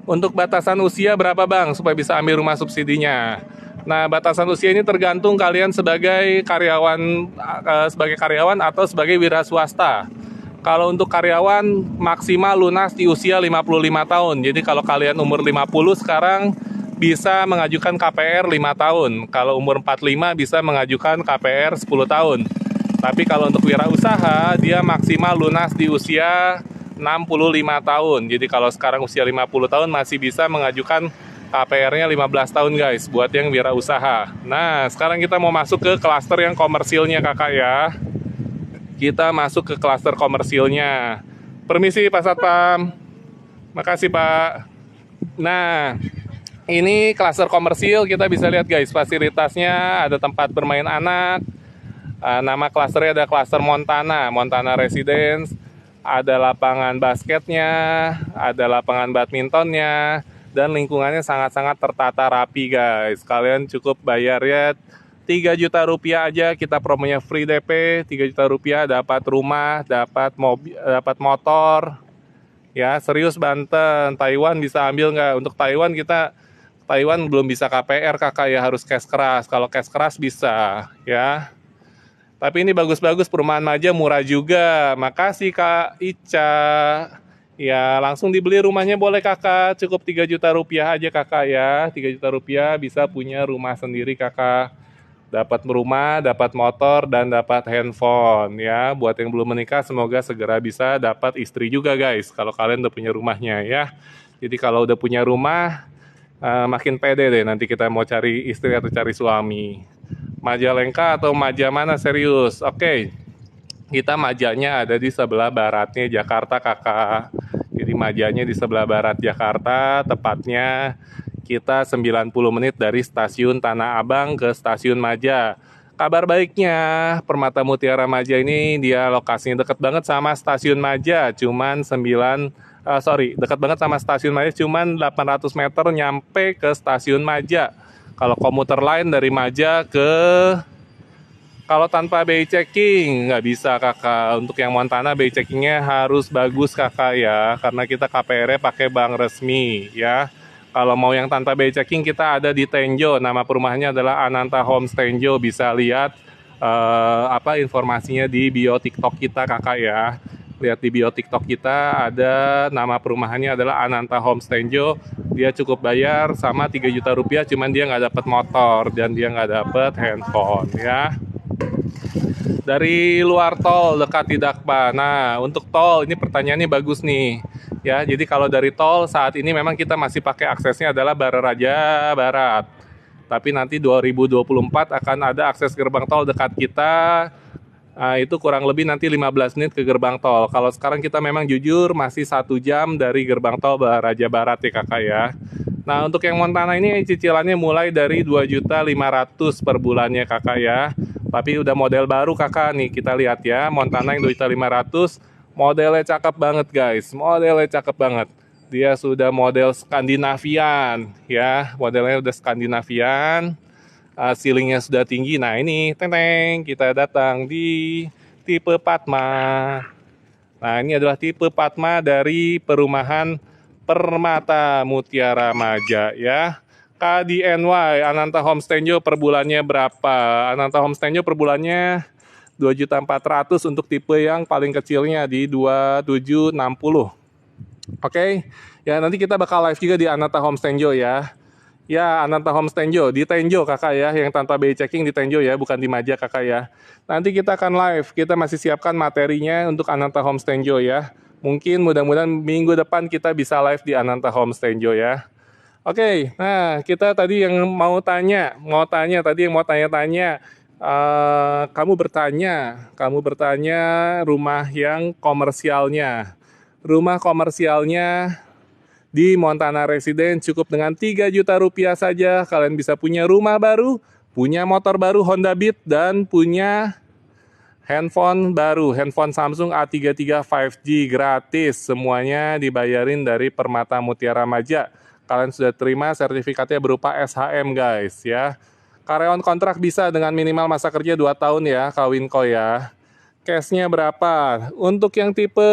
A: Untuk batasan usia berapa bang supaya bisa ambil rumah subsidinya? Nah, batasan usia ini tergantung kalian sebagai karyawan atau sebagai wira swasta. Kalau untuk karyawan maksimal lunas di usia 55 tahun. Jadi kalau kalian umur 50 sekarang bisa mengajukan KPR 5 tahun. Kalau umur 45 bisa mengajukan KPR 10 tahun. Tapi kalau untuk wirausaha dia maksimal lunas di usia 65 tahun. Jadi kalau sekarang usia 50 tahun masih bisa mengajukan KPR-nya 15 tahun guys buat yang wirausaha. Nah, sekarang kita mau masuk ke klaster yang komersilnya kakak ya. Kita masuk ke klaster komersilnya. Permisi Pak Satpam. Makasih Pak. Nah, ini klaster komersil kita bisa lihat guys. Fasilitasnya ada tempat bermain anak. Nama klasternya ada klaster Montana. Montana Residence. Ada lapangan basketnya. Ada lapangan badmintonnya. Dan lingkungannya sangat-sangat tertata rapi guys. Kalian cukup bayar ya 3 juta rupiah aja, kita promonya free DP, 3 juta rupiah dapat rumah, dapat mobil, dapat motor. Ya, serius Banten, Taiwan bisa ambil nggak? Untuk Taiwan belum bisa KPR kakak ya, harus cash keras. Kalau cash keras bisa ya. Tapi ini bagus-bagus, perumahan Maja murah juga. Makasih Kak Ica. Ya, langsung dibeli rumahnya boleh kakak, cukup 3 juta rupiah aja kakak ya. 3 juta rupiah bisa punya rumah sendiri kakak. Dapat rumah, dapat motor, dan dapat handphone ya. Buat yang belum menikah semoga segera bisa dapat istri juga guys. Kalau kalian udah punya rumahnya ya. Jadi kalau udah punya rumah makin pede deh nanti kita mau cari istri atau cari suami. Majalengka atau Maja mana serius? Oke. Kita Majanya ada di sebelah baratnya Jakarta kakak. Jadi Majanya di sebelah barat Jakarta, tepatnya kita 90 menit dari stasiun Tanah Abang ke stasiun Maja. Kabar baiknya, Permata Mutiara Maja ini dia lokasinya dekat banget sama stasiun Maja, dekat banget sama stasiun Maja, cuman 800 meter nyampe ke stasiun Maja. Kalau komuter lain dari Maja kalau tanpa BI checking nggak bisa kakak. Untuk yang Montana BI checkingnya harus bagus kakak ya, karena kita KPR-nya pakai bank resmi ya. Kalau mau yang tanpa BI checking kita ada di Tenjo, nama perumahannya adalah Ananta Homes Tenjo. Bisa lihat informasinya di bio TikTok kita kakak ya. Lihat di bio TikTok kita ada nama perumahannya adalah Ananta Homes Tenjo. Dia cukup bayar sama 3 juta rupiah, cuman dia nggak dapat motor dan dia nggak dapat handphone ya. Dari luar tol dekat tidak Pak. Nah, untuk tol ini pertanyaannya bagus nih. Ya, jadi kalau dari tol saat ini memang kita masih pakai aksesnya adalah Bararaja Barat. Tapi nanti 2024 akan ada akses gerbang tol dekat kita. Itu kurang lebih nanti 15 menit ke gerbang tol. Kalau sekarang kita memang jujur masih 1 jam dari gerbang tol Bararaja Barat ya kakak ya. Nah, untuk yang Montana ini cicilannya mulai dari 2.500.000 per bulannya kakak ya. Tapi udah model baru kakak nih, kita lihat ya. Montana yang 2.500.000, modelnya cakep banget guys. Modelnya cakep banget. Dia sudah model Skandinavian ya. Modelnya udah Skandinavian. Ceilingnya sudah tinggi. Nah ini, kita datang di tipe Padma. Nah ini adalah tipe Padma dari perumahan Permata Mutiara Maja ya. KDNY Ananta Homes Tenjo per bulannya berapa? Ananta Homes Tenjo per bulannya 2.400.000 untuk tipe yang paling kecilnya di 2760. Oke, ya nanti kita bakal live juga di Ananta Home Tenjo ya. Ya, Ananta Home Tenjo, di Tenjo kakak ya, yang tanpa BI checking di Tenjo ya, bukan di Maja kakak ya. Nanti kita akan live, kita masih siapkan materinya untuk Ananta Home Tenjo ya. Mungkin mudah-mudahan minggu depan kita bisa live di Ananta Home Tenjo ya. Oke, nah kita tadi yang mau tanya tadi yang mau tanya-tanya, kamu bertanya rumah yang komersialnya. Rumah komersialnya di Montana Residence cukup dengan 3 juta rupiah saja. Kalian bisa punya rumah baru, punya motor baru Honda Beat, dan punya handphone baru, handphone Samsung A33 5G gratis. Semuanya dibayarin dari Permata Mutiara Maja. Kalian sudah terima sertifikatnya berupa SHM guys ya. Karyawan kontrak bisa dengan minimal masa kerja 2 tahun ya, Kawinko ya. Cashnya berapa? Untuk yang tipe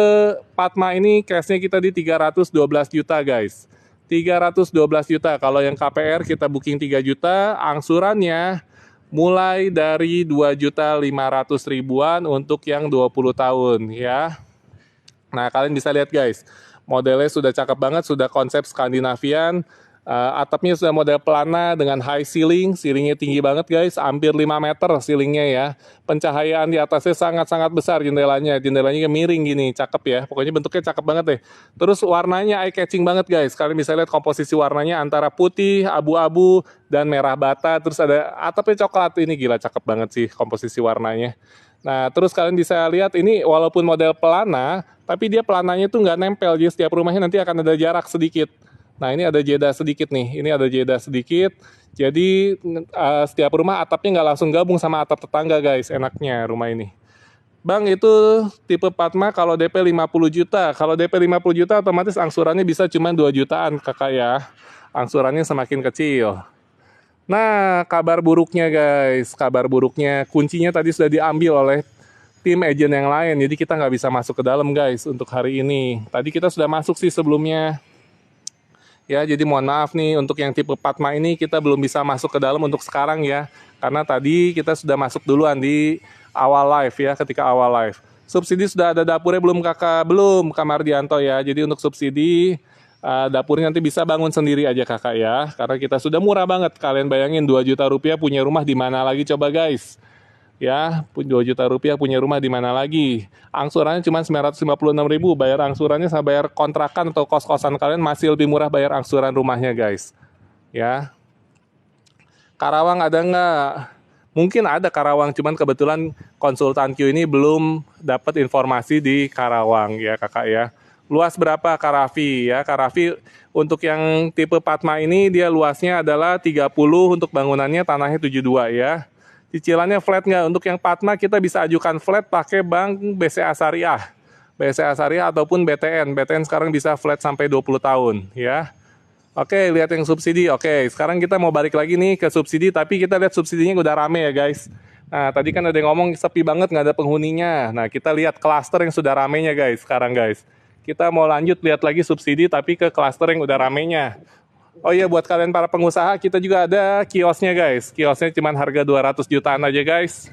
A: Padma ini cashnya kita di 312 juta guys. 312 juta. Kalau yang KPR kita booking 3 juta, angsurannya mulai dari 2.500.000-an untuk yang 20 tahun ya. Nah, kalian bisa lihat guys. Modelnya sudah cakep banget, sudah konsep Skandinavian. Atapnya sudah model pelana dengan high ceiling, ceilingnya tinggi banget guys, hampir 5 meter ceilingnya ya. Pencahayaan di atasnya sangat-sangat besar jendelanya miring gini, cakep ya. Pokoknya bentuknya cakep banget deh. Terus warnanya eye catching banget guys. Kalian bisa lihat komposisi warnanya antara putih, abu-abu, dan merah bata. Terus ada atapnya coklat, ini gila cakep banget sih komposisi warnanya. Nah, terus kalian bisa lihat ini walaupun model pelana, tapi dia pelananya tuh nggak nempel, jadi setiap rumahnya nanti akan ada jarak sedikit. Nah, ini ada jeda sedikit nih, ini ada jeda sedikit, jadi setiap rumah atapnya nggak langsung gabung sama atap tetangga guys, enaknya rumah ini. Bang, itu tipe Padma kalau DP 50 juta, kalau DP 50 juta otomatis angsurannya bisa cuma 2 jutaan kakak ya, angsurannya semakin kecil. Nah, kabar buruknya guys, kabar buruknya kuncinya tadi sudah diambil oleh tim agent yang lain, jadi kita nggak bisa masuk ke dalam guys untuk hari ini. Tadi kita sudah masuk sih sebelumnya. Ya, jadi mohon maaf nih untuk yang tipe Padma ini kita belum bisa masuk ke dalam untuk sekarang ya. Karena tadi kita sudah masuk duluan di awal live ya, ketika awal live. Subsidi sudah ada dapurnya belum kakak? Belum, Kak Mardianto ya. Jadi untuk subsidi dapurnya nanti bisa bangun sendiri aja kakak ya. Karena kita sudah murah banget. Kalian bayangin 2 juta rupiah punya rumah di mana lagi coba guys. Ya, 2 juta rupiah punya rumah di mana lagi. Angsurannya cuma 956.000. Bayar angsurannya sama bayar kontrakan atau kos-kosan kalian masih lebih murah bayar angsuran rumahnya guys. Ya. Karawang ada nggak? Mungkin ada Karawang, cuman kebetulan konsultan Q ini belum dapat informasi di Karawang ya kakak ya. Luas berapa Karafi ya? Karafi untuk yang tipe Padma ini dia luasnya adalah 30, untuk bangunannya tanahnya 72 ya. Cicilannya flat nggak? Untuk yang Padma kita bisa ajukan flat pakai bank BCA Syariah. BCA Syariah ataupun BTN. BTN sekarang bisa flat sampai 20 tahun ya. Oke, lihat yang subsidi. Oke, sekarang kita mau balik lagi nih ke subsidi, tapi kita lihat subsidinya udah rame ya guys. Nah, tadi kan ada yang ngomong sepi banget nggak ada penghuninya. Nah, kita lihat klaster yang sudah ramenya guys sekarang guys. Kita mau lanjut lihat lagi subsidi tapi ke klaster yang udah ramenya. Oh iya, buat kalian para pengusaha kita juga ada kiosnya guys. Kiosnya cuma harga 200 jutaan aja guys.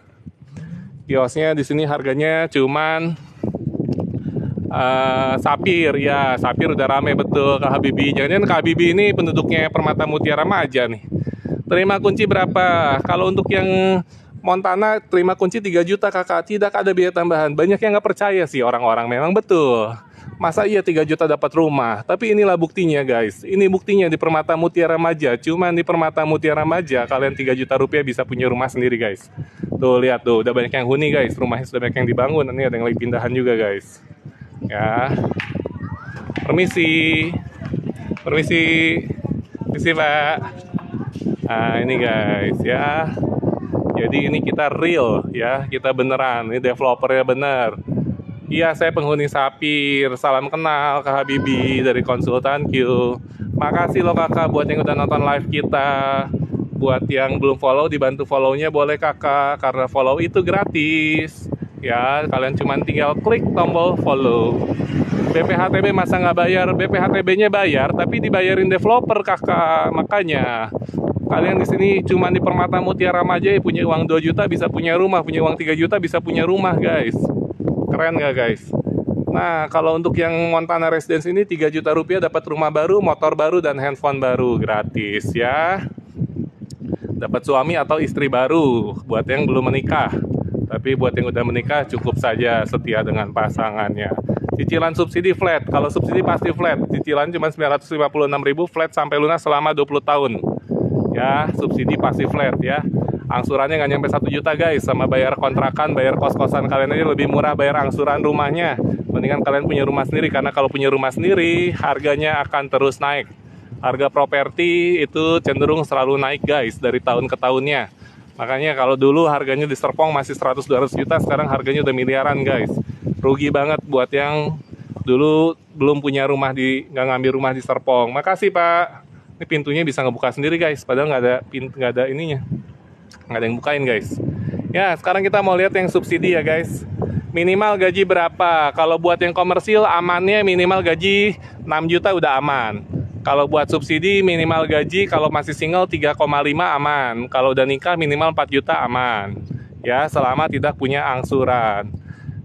A: Kiosnya di sini harganya cuman Sapir ya, Sapir udah rame betul Kak Habibie. Jangan-jangan Kak Habibie ini penduduknya Permata Mutiara Maja nih. Terima kunci berapa? Kalau untuk yang Montana terima kunci 3 juta kakak, tidak ada biaya tambahan. Banyak yang nggak percaya sih orang-orang, memang betul. Masa iya 3 juta dapat rumah? Tapi inilah buktinya guys. Ini buktinya di Permata Mutiara Maja. Cuman di Permata Mutiara Maja kalian 3 juta rupiah bisa punya rumah sendiri guys. Tuh lihat tuh, udah banyak yang huni guys. Rumahnya sudah banyak yang dibangun. Ini ada yang lagi pindahan juga guys. Ya. Permisi. Permisi. Permisi Pak. Nah ini guys ya. Jadi ini kita real ya. Kita beneran. Ini developernya bener. Iya, saya penghuni Sapir. Salam kenal Kak Habibie dari konsultan Q. Makasih loh kakak buat yang udah nonton live kita. Buat yang belum follow, dibantu follow-nya boleh kakak, karena follow itu gratis. Ya, kalian cuma tinggal klik tombol follow. BPHTB masa nggak bayar? BPHTB-nya bayar, tapi dibayarin developer kakak. Makanya Kalian di sini cuma di Permata Mutiara Maja ya, punya uang 2 juta bisa punya rumah, punya uang 3 juta bisa punya rumah guys. Keren nggak guys? Nah, kalau untuk yang Montana Residence ini 3 juta rupiah dapat rumah baru, motor baru, dan handphone baru gratis ya. Dapat suami atau istri baru buat yang belum menikah. Tapi buat yang udah menikah cukup saja setia dengan pasangannya. Cicilan subsidi flat. Kalau subsidi pasti flat. Cicilan cuma 956.000 flat sampai lunas selama 20 tahun. Ya, subsidi pasti flat ya. Angsurannya nggak nyampe 1 juta guys. Sama bayar kontrakan, bayar kos-kosan kalian aja lebih murah bayar angsuran rumahnya. Mendingan kalian punya rumah sendiri. Karena kalau punya rumah sendiri harganya akan terus naik. Harga properti itu cenderung selalu naik guys dari tahun ke tahunnya. Makanya kalau dulu harganya di Serpong masih 100-200 juta, sekarang harganya udah miliaran guys. Rugi banget buat yang dulu belum punya rumah nggak ngambil rumah di Serpong. Makasih Pak. Ini pintunya bisa ngebuka sendiri guys, padahal nggak ada ininya, nggak ada yang bukain guys. Ya sekarang kita mau lihat yang subsidi ya guys. Minimal gaji berapa? Kalau buat yang komersil amannya minimal gaji 6 juta udah aman. Kalau buat subsidi minimal gaji kalau masih single 3,5 aman. Kalau udah nikah minimal 4 juta aman. Ya, selama tidak punya angsuran.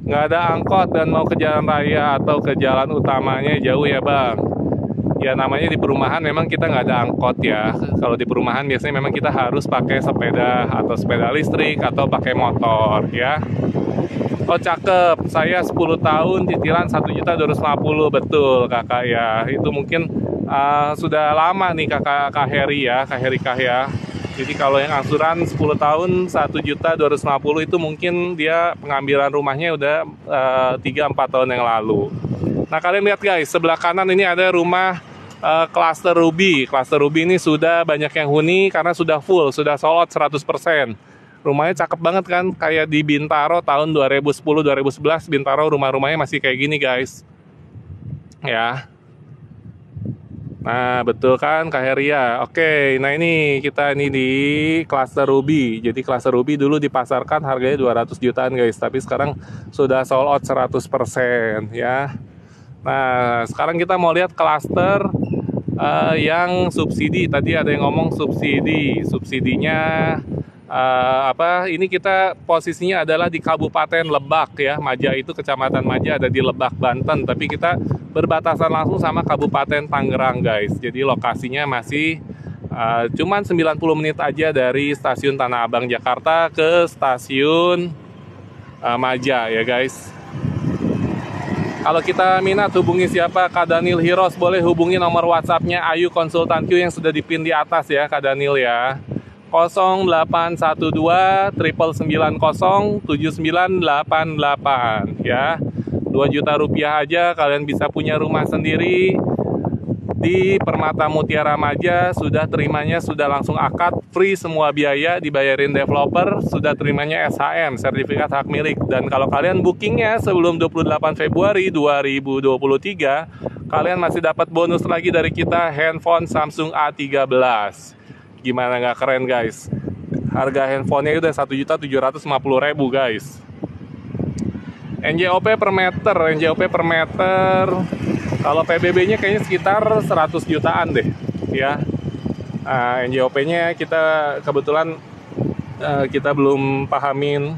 A: Nggak ada angkot dan mau ke jalan raya atau ke jalan utamanya jauh ya bang. Ya namanya di perumahan memang kita nggak ada angkot ya. Kalau di perumahan biasanya memang kita harus pakai sepeda atau sepeda listrik atau pakai motor ya. Oh cakep, saya 10 tahun cicilan 1.250.000 betul kakak ya. Itu mungkin sudah lama nih Kak Heri ya, Kak Heri Kah ya. Jadi kalau yang angsuran 10 tahun 1.250.000 itu mungkin dia pengambilan rumahnya udah 3-4 tahun yang lalu. Nah kalian lihat guys, sebelah kanan ini ada rumah Cluster Ruby. Cluster Ruby ini sudah banyak yang huni karena sudah full, sudah sold out 100%. Rumahnya cakep banget kan, kayak di Bintaro tahun 2010-2011 Bintaro rumah-rumahnya masih kayak gini guys. Ya. Nah betul kan Kak Heria. Oke, nah ini kita ini di Cluster Ruby. Jadi Cluster Ruby dulu dipasarkan harganya 200 jutaan guys, tapi sekarang sudah sold out 100% ya. Nah sekarang kita mau lihat cluster yang subsidi. Tadi ada yang ngomong subsidinya ini kita posisinya adalah di Kabupaten Lebak ya. Maja itu Kecamatan Maja ada di Lebak Banten, tapi kita berbatasan langsung sama Kabupaten Tangerang guys. Jadi lokasinya masih cuman 90 menit aja dari stasiun Tanah Abang Jakarta ke stasiun Maja ya guys. Kalau kita minat hubungi siapa? Kak Daniel Hiros, boleh hubungi nomor WhatsApp-nya Ayu Konsultan Q yang sudah dipin di atas ya Kak Daniel ya. 0812 990 7988 ya. 2 juta rupiah aja kalian bisa punya rumah sendiri di Permata Mutiara Maja. Sudah terimanya sudah langsung akad, free semua biaya, dibayarin developer, sudah terimanya SHM, sertifikat hak milik. Dan kalau kalian bookingnya sebelum 28 Februari 2023, kalian masih dapat bonus lagi dari kita, handphone Samsung A13. Gimana nggak keren guys? Harga handphonenya udah 1.750.000 guys. NJOP per meter. Kalau PBB-nya kayaknya sekitar 100 jutaan deh, ya. Nah, NJOP-nya kita kebetulan kita belum pahamin,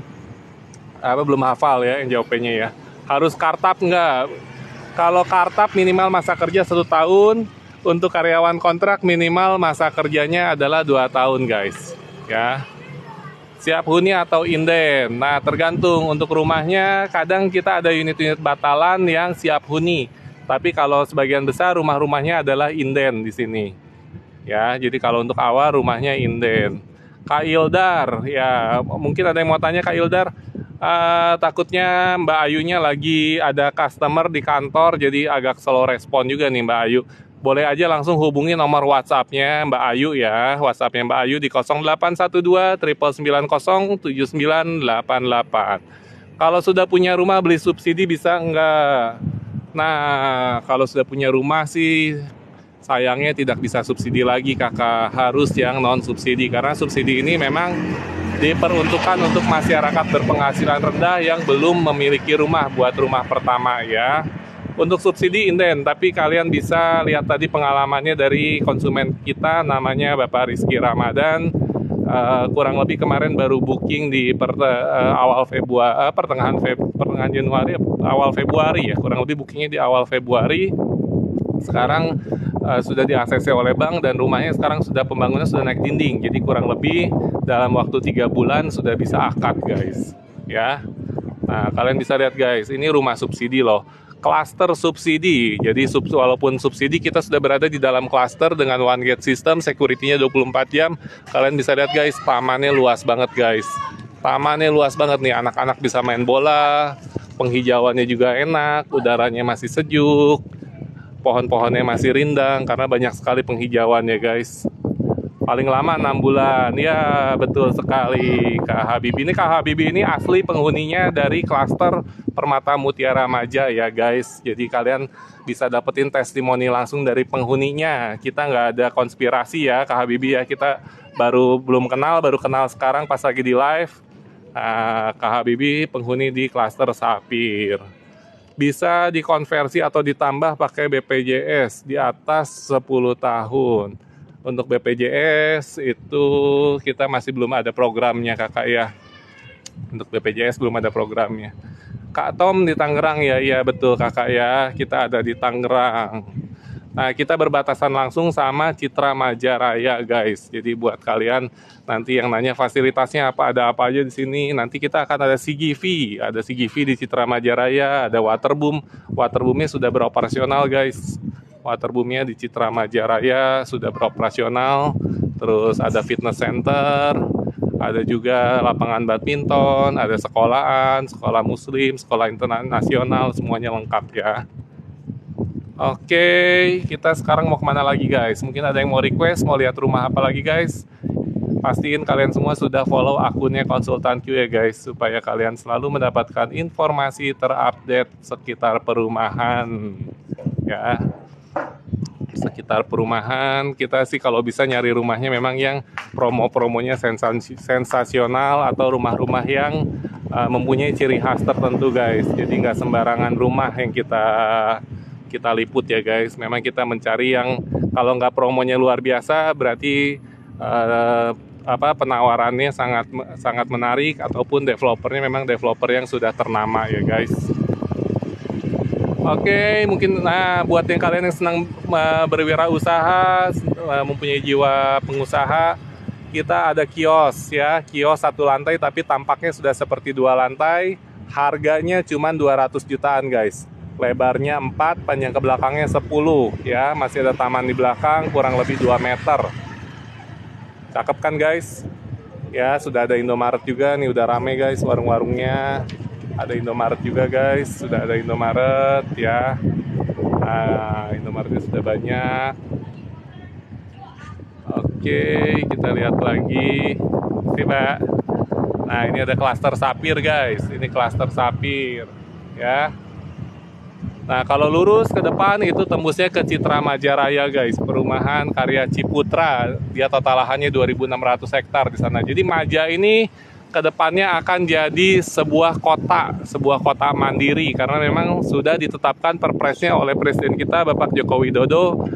A: belum hafal ya NJOP-nya ya. Harus kartap nggak? Kalau kartap minimal masa kerja 1 tahun. Untuk karyawan kontrak minimal masa kerjanya adalah 2 tahun guys, ya. Siap huni atau inden. Nah tergantung untuk rumahnya. Kadang kita ada unit-unit batalan yang siap huni. Tapi kalau sebagian besar rumah-rumahnya adalah inden di sini. Ya, jadi kalau untuk awal rumahnya inden. Kak Ildar, ya mungkin ada yang mau tanya Kak Ildar. Takutnya Mbak Ayunya lagi ada customer di kantor, jadi agak slow respon juga nih Mbak Ayu. Boleh aja langsung hubungi nomor WhatsApp-nya Mbak Ayu ya. WhatsApp-nya Mbak Ayu di 0812 990 7988. Kalau sudah punya rumah beli subsidi bisa enggak? Nah, kalau sudah punya rumah sih sayangnya tidak bisa subsidi lagi kakak. Harus yang non subsidi, karena subsidi ini memang diperuntukkan untuk masyarakat berpenghasilan rendah yang belum memiliki rumah buat rumah pertama ya. Untuk subsidi inden, tapi kalian bisa lihat tadi pengalamannya dari konsumen kita namanya Bapak Rizky Ramadan. Kurang lebih kemarin baru booking di awal Februari, pertengahan Januari, awal Februari ya, kurang lebih bookingnya di awal Februari. Sekarang sudah di-ACC oleh bank dan rumahnya sekarang sudah pembangunan sudah naik dinding, jadi kurang lebih dalam waktu 3 bulan sudah bisa akad guys ya. Nah kalian bisa lihat guys, ini rumah subsidi loh, klaster subsidi. Jadi walaupun subsidi kita sudah berada di dalam klaster dengan one gate system, security-nya 24 jam. Kalian bisa lihat guys, tamannya luas banget guys. Tamannya luas banget nih, anak-anak bisa main bola, penghijauannya juga enak, udaranya masih sejuk, pohon-pohonnya masih rindang karena banyak sekali penghijauannya guys. Paling lama 6 bulan, ya betul sekali Kak Habibie. Ini Kak Habibie ini asli penghuninya dari klaster Permata Mutiara Maja ya guys. Jadi kalian bisa dapetin testimoni langsung dari penghuninya. Kita nggak ada konspirasi ya Kak Habibie ya. Kita belum kenal, baru kenal sekarang pas lagi di live. Nah, Kak Habibie penghuni di klaster Sapir. Bisa dikonversi atau ditambah pakai BPJS di atas 10 tahun. Untuk BPJS itu kita masih belum ada programnya kakak ya. Untuk BPJS belum ada programnya. Kak Tom di Tangerang ya, iya betul kakak ya. Kita ada di Tangerang. Nah kita berbatasan langsung sama Citra Majaraya guys. Jadi buat kalian nanti yang nanya fasilitasnya ada apa aja di sini. Nanti kita akan ada CGV, di Citra Majaraya, ada waterboom. Waterboomnya sudah beroperasional guys. Waterboomnya di Citra Majaraya sudah beroperasional. Terus ada fitness center, ada juga lapangan badminton, ada sekolahan, sekolah muslim, sekolah internasional, semuanya lengkap ya. Oke, kita sekarang mau kemana lagi guys? Mungkin ada yang mau request, mau lihat rumah apa lagi guys? Pastiin kalian semua sudah follow akunnya Konsultan Q ya guys, supaya kalian selalu mendapatkan informasi terupdate sekitar perumahan ya. Sekitar perumahan kita sih kalau bisa nyari rumahnya memang yang promo-promonya sensasional atau rumah-rumah yang mempunyai ciri khas tertentu guys. Jadi nggak sembarangan rumah yang kita liput ya guys. Memang kita mencari yang kalau nggak promonya luar biasa berarti penawarannya sangat menarik ataupun developernya memang developer yang sudah ternama ya guys. Oke, mungkin buat yang kalian yang senang berwirausaha, mempunyai jiwa pengusaha, kita ada kios ya, kios 1 lantai tapi tampaknya sudah seperti 2 lantai, harganya cuma 200 jutaan guys. Lebarnya 4, panjang ke belakangnya 10 ya, masih ada taman di belakang kurang lebih 2 meter. Cakep kan guys? Ya, sudah ada Indomaret juga nih, udah rame guys warung-warungnya. Ada Indomaret juga guys, sudah ada Indomaret ya. Nah, Indomaretnya sudah banyak. Oke, kita lihat lagi. Sih, Pak. Nah, ini ada klaster Sapir guys. Ini klaster Sapir ya. Nah, kalau lurus ke depan itu tembusnya ke Citra Majaraya guys, perumahan karya Ciputra. Dia total lahannya 2.600 hektar di sana. Jadi Maja ini kedepannya akan jadi sebuah kota mandiri karena memang sudah ditetapkan perpresnya oleh Presiden kita Bapak Joko Widodo,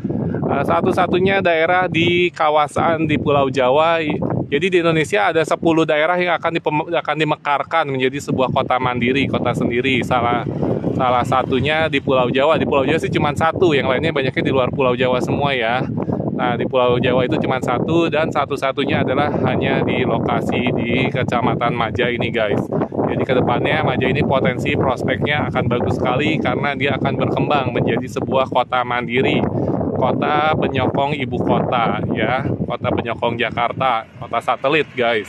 A: satu-satunya daerah di kawasan di Pulau Jawa. Jadi di Indonesia ada 10 daerah yang akan dimekarkan menjadi sebuah kota mandiri, kota sendiri. Salah satunya di Pulau Jawa. Di Pulau Jawa sih cuma 1, yang lainnya banyaknya di luar Pulau Jawa semua ya. Nah, di Pulau Jawa itu cuma 1 dan satu-satunya adalah hanya di lokasi di Kecamatan Maja ini guys. Jadi kedepannya Maja ini potensi prospeknya akan bagus sekali karena dia akan berkembang menjadi sebuah kota mandiri, kota penyokong ibu kota ya, kota penyokong Jakarta, kota satelit guys.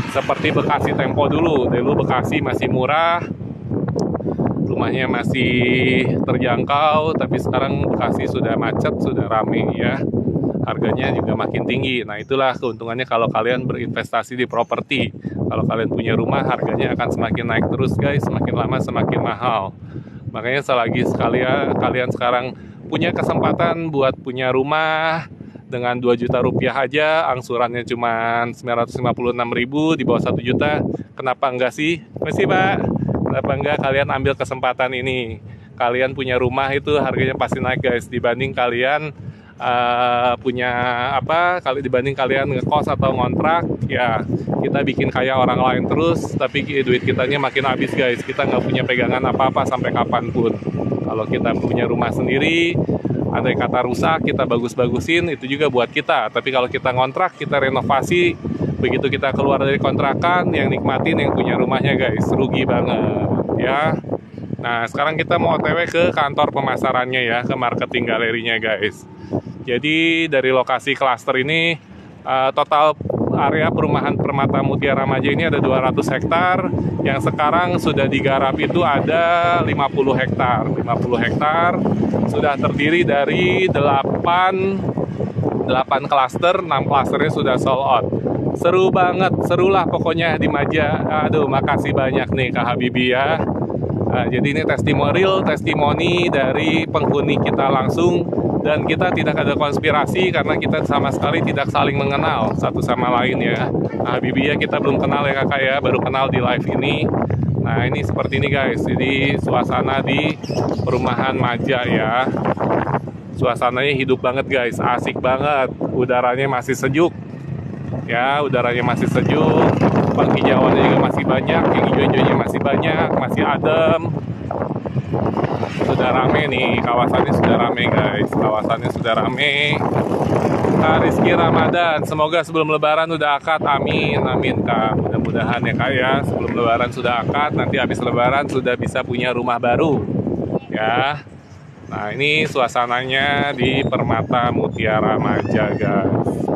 A: Seperti Bekasi tempo dulu Bekasi masih murah, rumahnya masih terjangkau, tapi sekarang Bekasi sudah macet, sudah rame ya. Harganya juga makin tinggi. Nah itulah keuntungannya kalau kalian berinvestasi di properti. Kalau kalian punya rumah, harganya akan semakin naik terus guys, semakin lama semakin mahal. Makanya selagi kalian sekarang punya kesempatan buat punya rumah dengan 2 juta rupiah aja, angsurannya cuma 956.000 di bawah 1 juta, kenapa enggak sih? Masih Pak, kenapa enggak kalian ambil kesempatan ini? kalian punya rumah itu harganya pasti naik guys, dibanding kalian punya apa, kalau dibanding kalian ngekos atau ngontrak. Ya kita bikin kayak orang lain terus, tapi duit kitanya makin habis guys. Kita nggak punya pegangan apa-apa sampai kapanpun. Kalau kita punya rumah sendiri, andai kata rusak, kita bagus-bagusin, itu juga buat kita. Tapi kalau kita ngontrak, kita renovasi, begitu kita keluar dari kontrakan, yang nikmatin yang punya rumahnya guys, rugi banget ya. Nah sekarang kita mau OTW ke kantor pemasarannya ya, ke marketing galerinya guys. Jadi dari lokasi klaster ini total area perumahan Permata Mutiara Maja ini ada 200 hektar. Yang sekarang sudah digarap itu ada 50 hektar. 50 hektar sudah terdiri dari 8 klaster, 6 klasternya sudah sold out. Seru banget, serulah pokoknya di Maja. Aduh, makasih banyak nih Kak Habibie ya. Jadi ini testimoni dari penghuni kita langsung, dan kita tidak ada konspirasi karena kita sama sekali tidak saling mengenal satu sama lain ya. Habibie ya kita belum kenal ya kakak ya, baru kenal di live ini. Nah ini seperti ini guys, jadi suasana di perumahan Maja ya. Suasananya hidup banget guys, asik banget, udaranya masih sejuk ya, udaranya masih sejuk. Penghijauannya juga masih banyak, yang hijau-hijaunya masih banyak, masih adem. Sudah rame nih, kawasannya sudah rame guys, kawasannya sudah rame. Rizky Ramadan, semoga sebelum lebaran udah akad, amin, amin Kak. Mudah-mudahan ya Kak ya, sebelum lebaran sudah akad, nanti habis lebaran sudah bisa punya rumah baru ya. Nah ini suasananya di Permata Mutiara Maja guys.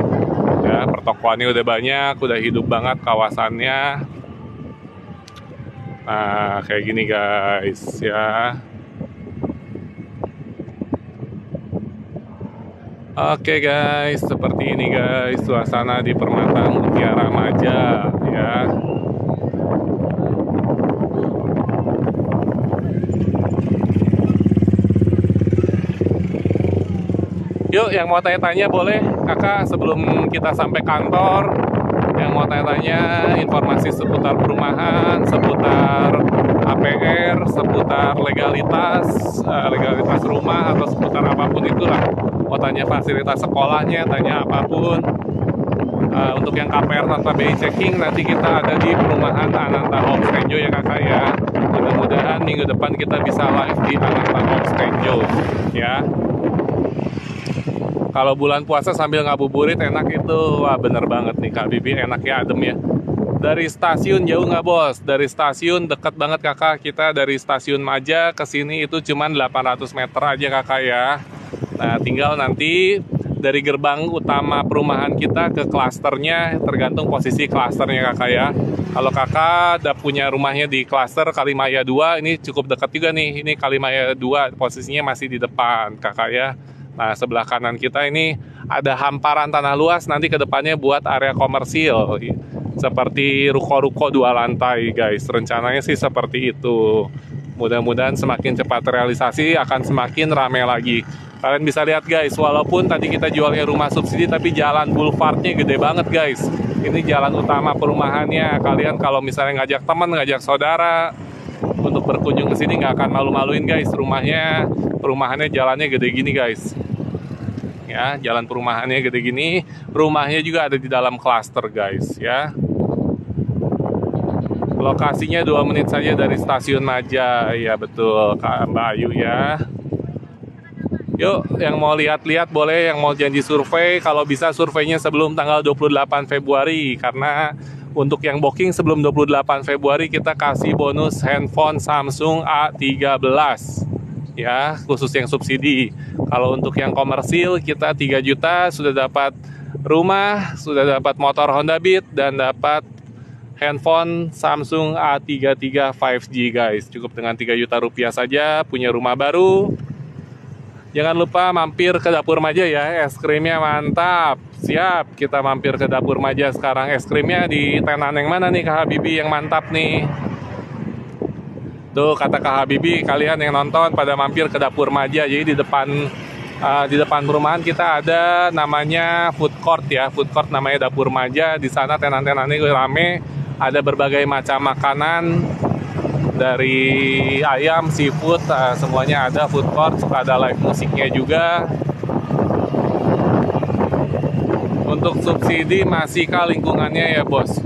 A: Ya, pertokoannya udah banyak, udah hidup banget kawasannya. Nah, kayak gini guys ya. Oke guys, seperti ini guys suasana di Permata Mutiara Maja ya. Yuk, yang mau tanya-tanya boleh kakak sebelum kita sampai kantor. Yang mau tanya-tanya informasi seputar perumahan, seputar APR, seputar legalitas rumah, atau seputar apapun itulah. Mau tanya fasilitas sekolahnya, tanya apapun. Untuk yang KPR tanpa BI checking, nanti kita ada di perumahan Ananta Homes Renjo ya kakak ya. Mudah-mudahan minggu depan kita bisa live di Ananta Homes Renjo ya. Kalau bulan puasa sambil ngabuburit enak itu, wah bener banget nih Kak Bibi, enak ya, adem ya. Dari stasiun jauh nggak bos? Dari stasiun dekat banget kakak, kita dari stasiun Maja ke sini itu cuma 800 meter aja kakak ya. Nah tinggal nanti dari gerbang utama perumahan kita ke klasternya, tergantung posisi klasternya kakak ya. Kalau kakak udah punya rumahnya di klaster Kalimaya 2, ini cukup dekat juga nih, ini Kalimaya 2 posisinya masih di depan kakak ya. Nah sebelah kanan kita ini ada hamparan tanah luas nanti ke depannya buat area komersil, seperti ruko-ruko 2 lantai guys. Rencananya sih seperti itu. Mudah-mudahan semakin cepat realisasi akan semakin ramai lagi. Kalian bisa lihat guys, walaupun tadi kita jualnya rumah subsidi, tapi jalan boulevardnya gede banget guys. Ini jalan utama perumahannya. Kalian kalau misalnya ngajak teman, ngajak saudara untuk berkunjung ke sini nggak akan malu-maluin guys. Perumahannya jalannya gede gini guys. Ya, jalan perumahannya gede gini. Rumahnya juga ada di dalam klaster guys ya. Lokasinya 2 menit saja dari stasiun Maja. Ya betul Kak Mbak Ayu ya. Yuk, yang mau lihat-lihat boleh, yang mau janji survei, kalau bisa surveinya sebelum tanggal 28 Februari. Karena untuk yang booking sebelum 28 Februari kita kasih bonus handphone Samsung A13 ya, khusus yang subsidi. Kalau untuk yang komersil kita 3 juta sudah dapat rumah, sudah dapat motor Honda Beat, dan dapat handphone Samsung A33 5G guys. Cukup dengan 3 juta rupiah saja punya rumah baru. Jangan lupa mampir ke Dapur Maja ya, es krimnya mantap. Siap, kita mampir ke Dapur Maja sekarang. Es krimnya di tenan yang mana nih Kak Habibie yang mantap nih? Tuh kata Kak Habibie, kalian yang nonton pada mampir ke Dapur Maja. Jadi di depan perumahan kita ada namanya food court ya, food court namanya Dapur Maja. Di sana tenan-tenannya rame, ada berbagai macam makanan Dari ayam, seafood, semuanya ada. Food court, suka ada live musiknya juga. Untuk subsidi masih kah lingkungannya ya bos?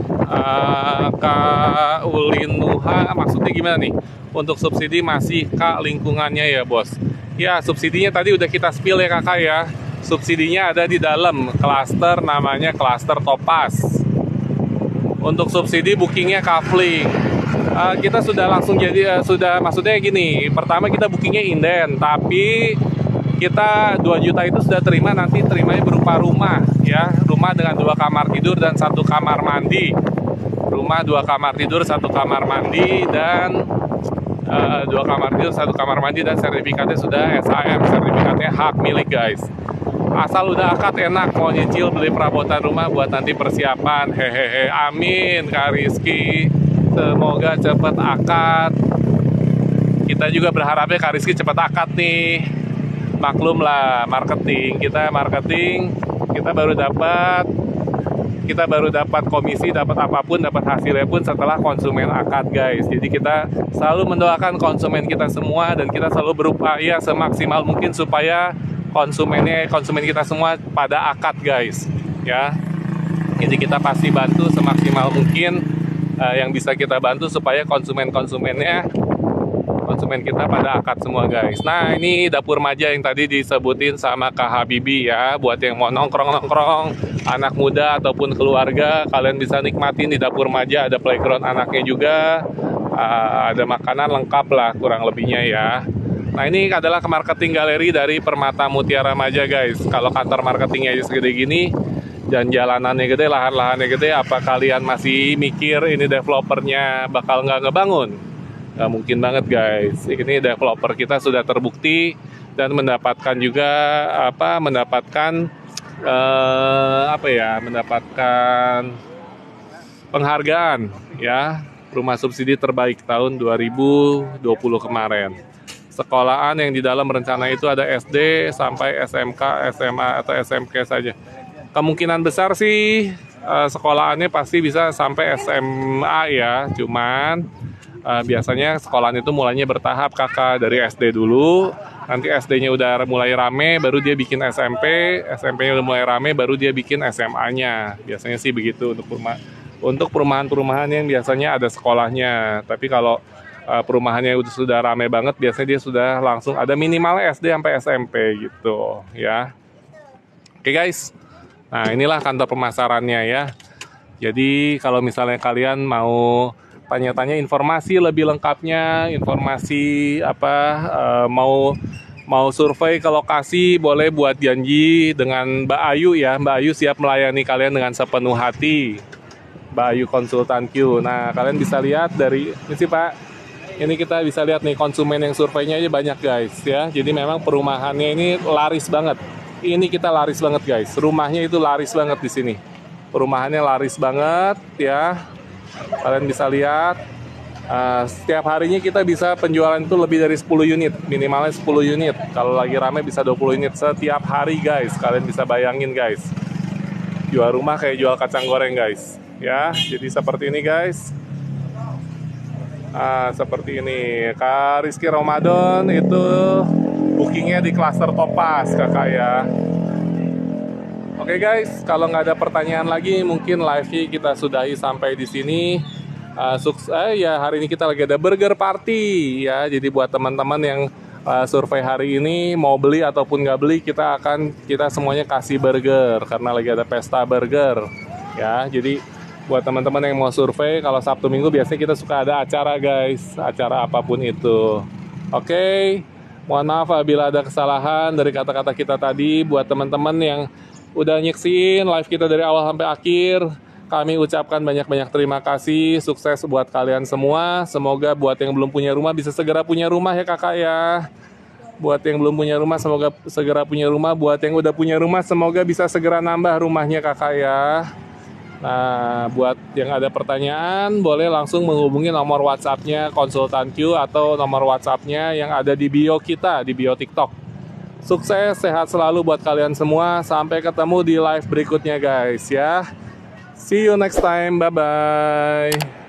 A: Kak Ulinuha maksudnya gimana nih? Untuk subsidi masih kah lingkungannya ya bos? Ya, subsidinya tadi udah kita spill ya kakak ya. Subsidinya ada di dalam klaster, namanya klaster Topaz. Untuk subsidi bookingnya kafling. Kita sudah langsung jadi, sudah maksudnya gini, pertama kita bookingnya inden, tapi kita 2 juta itu sudah terima, nanti terimanya berupa rumah ya, rumah dengan 2 kamar tidur dan 1 kamar mandi. Rumah 2 kamar tidur, 1 kamar mandi dan 2 kamar tidur, 1 kamar mandi, dan sertifikatnya sudah SHM, sertifikatnya hak milik guys. Asal udah akad enak, mau nyicil beli perabotan rumah buat nanti persiapan. Hehehe, amin Kak Rizky, semoga cepet akad. Kita juga berharapnya Kak Rizky cepet akad nih. Maklum lah, marketing, kita baru dapat komisi, dapat apapun, dapat hasilnya pun setelah konsumen akad guys. Jadi kita selalu mendoakan konsumen kita semua, dan kita selalu berupaya semaksimal mungkin supaya konsumen kita semua pada akad guys ya. Jadi kita pasti bantu semaksimal mungkin yang bisa kita bantu supaya konsumen kita pada akad semua guys. Nah, ini dapur maja yang tadi disebutin sama Kak Habibi ya. Buat yang mau nongkrong-nongkrong, anak muda ataupun keluarga, kalian bisa nikmatin di dapur maja. Ada playground anaknya juga, ada makanan lengkap lah kurang lebihnya ya. Nah, ini adalah marketing galeri dari Permata Mutiara Maja guys. Kalau kantor marketingnya aja segede gini, dan jalanannya gede, lahan-lahannya gede, apa kalian masih mikir ini developernya bakal nggak ngebangun? Nggak mungkin banget guys. Ini developer kita sudah terbukti dan mendapatkan juga mendapatkan penghargaan ya, rumah subsidi terbaik tahun 2020 kemarin. Sekolahan yang di dalam rencana itu ada SD sampai SMK, SMA atau SMK saja. Kemungkinan besar sih sekolahannya pasti bisa sampai SMA ya, cuman biasanya sekolahan itu mulainya bertahap kakak, dari SD dulu, nanti SD-nya udah mulai rame baru dia bikin SMP, SMP-nya udah mulai rame baru dia bikin SMA-nya. Biasanya sih begitu untuk perumahan-perumahan yang biasanya ada sekolahnya. Tapi kalau perumahannya udah sudah rame banget, biasanya dia sudah langsung ada minimal SD sampai SMP gitu ya. Oke guys, nah inilah kantor pemasarannya ya. Jadi kalau misalnya kalian mau tanya-tanya informasi lebih lengkapnya, informasi mau survei ke lokasi, boleh buat janji dengan Mbak Ayu ya. Mbak Ayu siap melayani kalian dengan sepenuh hati. Mbak Ayu Konsultan Q. Nah, kalian bisa lihat dari ini sih Pak. Ini kita bisa lihat nih konsumen yang surveinya aja banyak guys ya. Jadi memang perumahannya ini laris banget. Ini kita laris banget guys. Rumahnya itu laris banget di sini. Perumahannya laris banget ya. Kalian bisa lihat setiap harinya kita bisa penjualan itu lebih dari 10 unit, minimalnya 10 unit. Kalau lagi rame bisa 20 unit setiap hari guys. Kalian bisa bayangin guys, jual rumah kayak jual kacang goreng guys ya. Jadi seperti ini guys, seperti ini. Kak Rizky Ramadan itu bookingnya di klaster Topaz kakak ya. Oke guys, kalau nggak ada pertanyaan lagi, mungkin live-nya kita sudahi sampai di sini. Ya hari ini kita lagi ada burger party ya. Jadi buat teman-teman yang survei hari ini mau beli ataupun nggak beli, kita semuanya kasih burger karena lagi ada pesta burger ya. Jadi buat teman-teman yang mau survei, kalau Sabtu Minggu biasanya kita suka ada acara guys, acara apapun itu. Oke, mohon maaf apabila ada kesalahan dari kata-kata kita tadi. Buat teman-teman yang udah nyeksin live kita dari awal sampai akhir, kami ucapkan banyak-banyak terima kasih. Sukses buat kalian semua. Semoga buat yang belum punya rumah bisa segera punya rumah ya kakak ya. Buat yang belum punya rumah semoga segera punya rumah. Buat yang udah punya rumah semoga bisa segera nambah rumahnya kakak ya. Nah, buat yang ada pertanyaan boleh langsung menghubungi nomor WhatsApp-nya Konsultan Q atau nomor WhatsApp-nya yang ada di bio kita, di bio TikTok. Sukses, sehat selalu buat kalian semua. Sampai ketemu di live berikutnya guys ya. See you next time, bye-bye.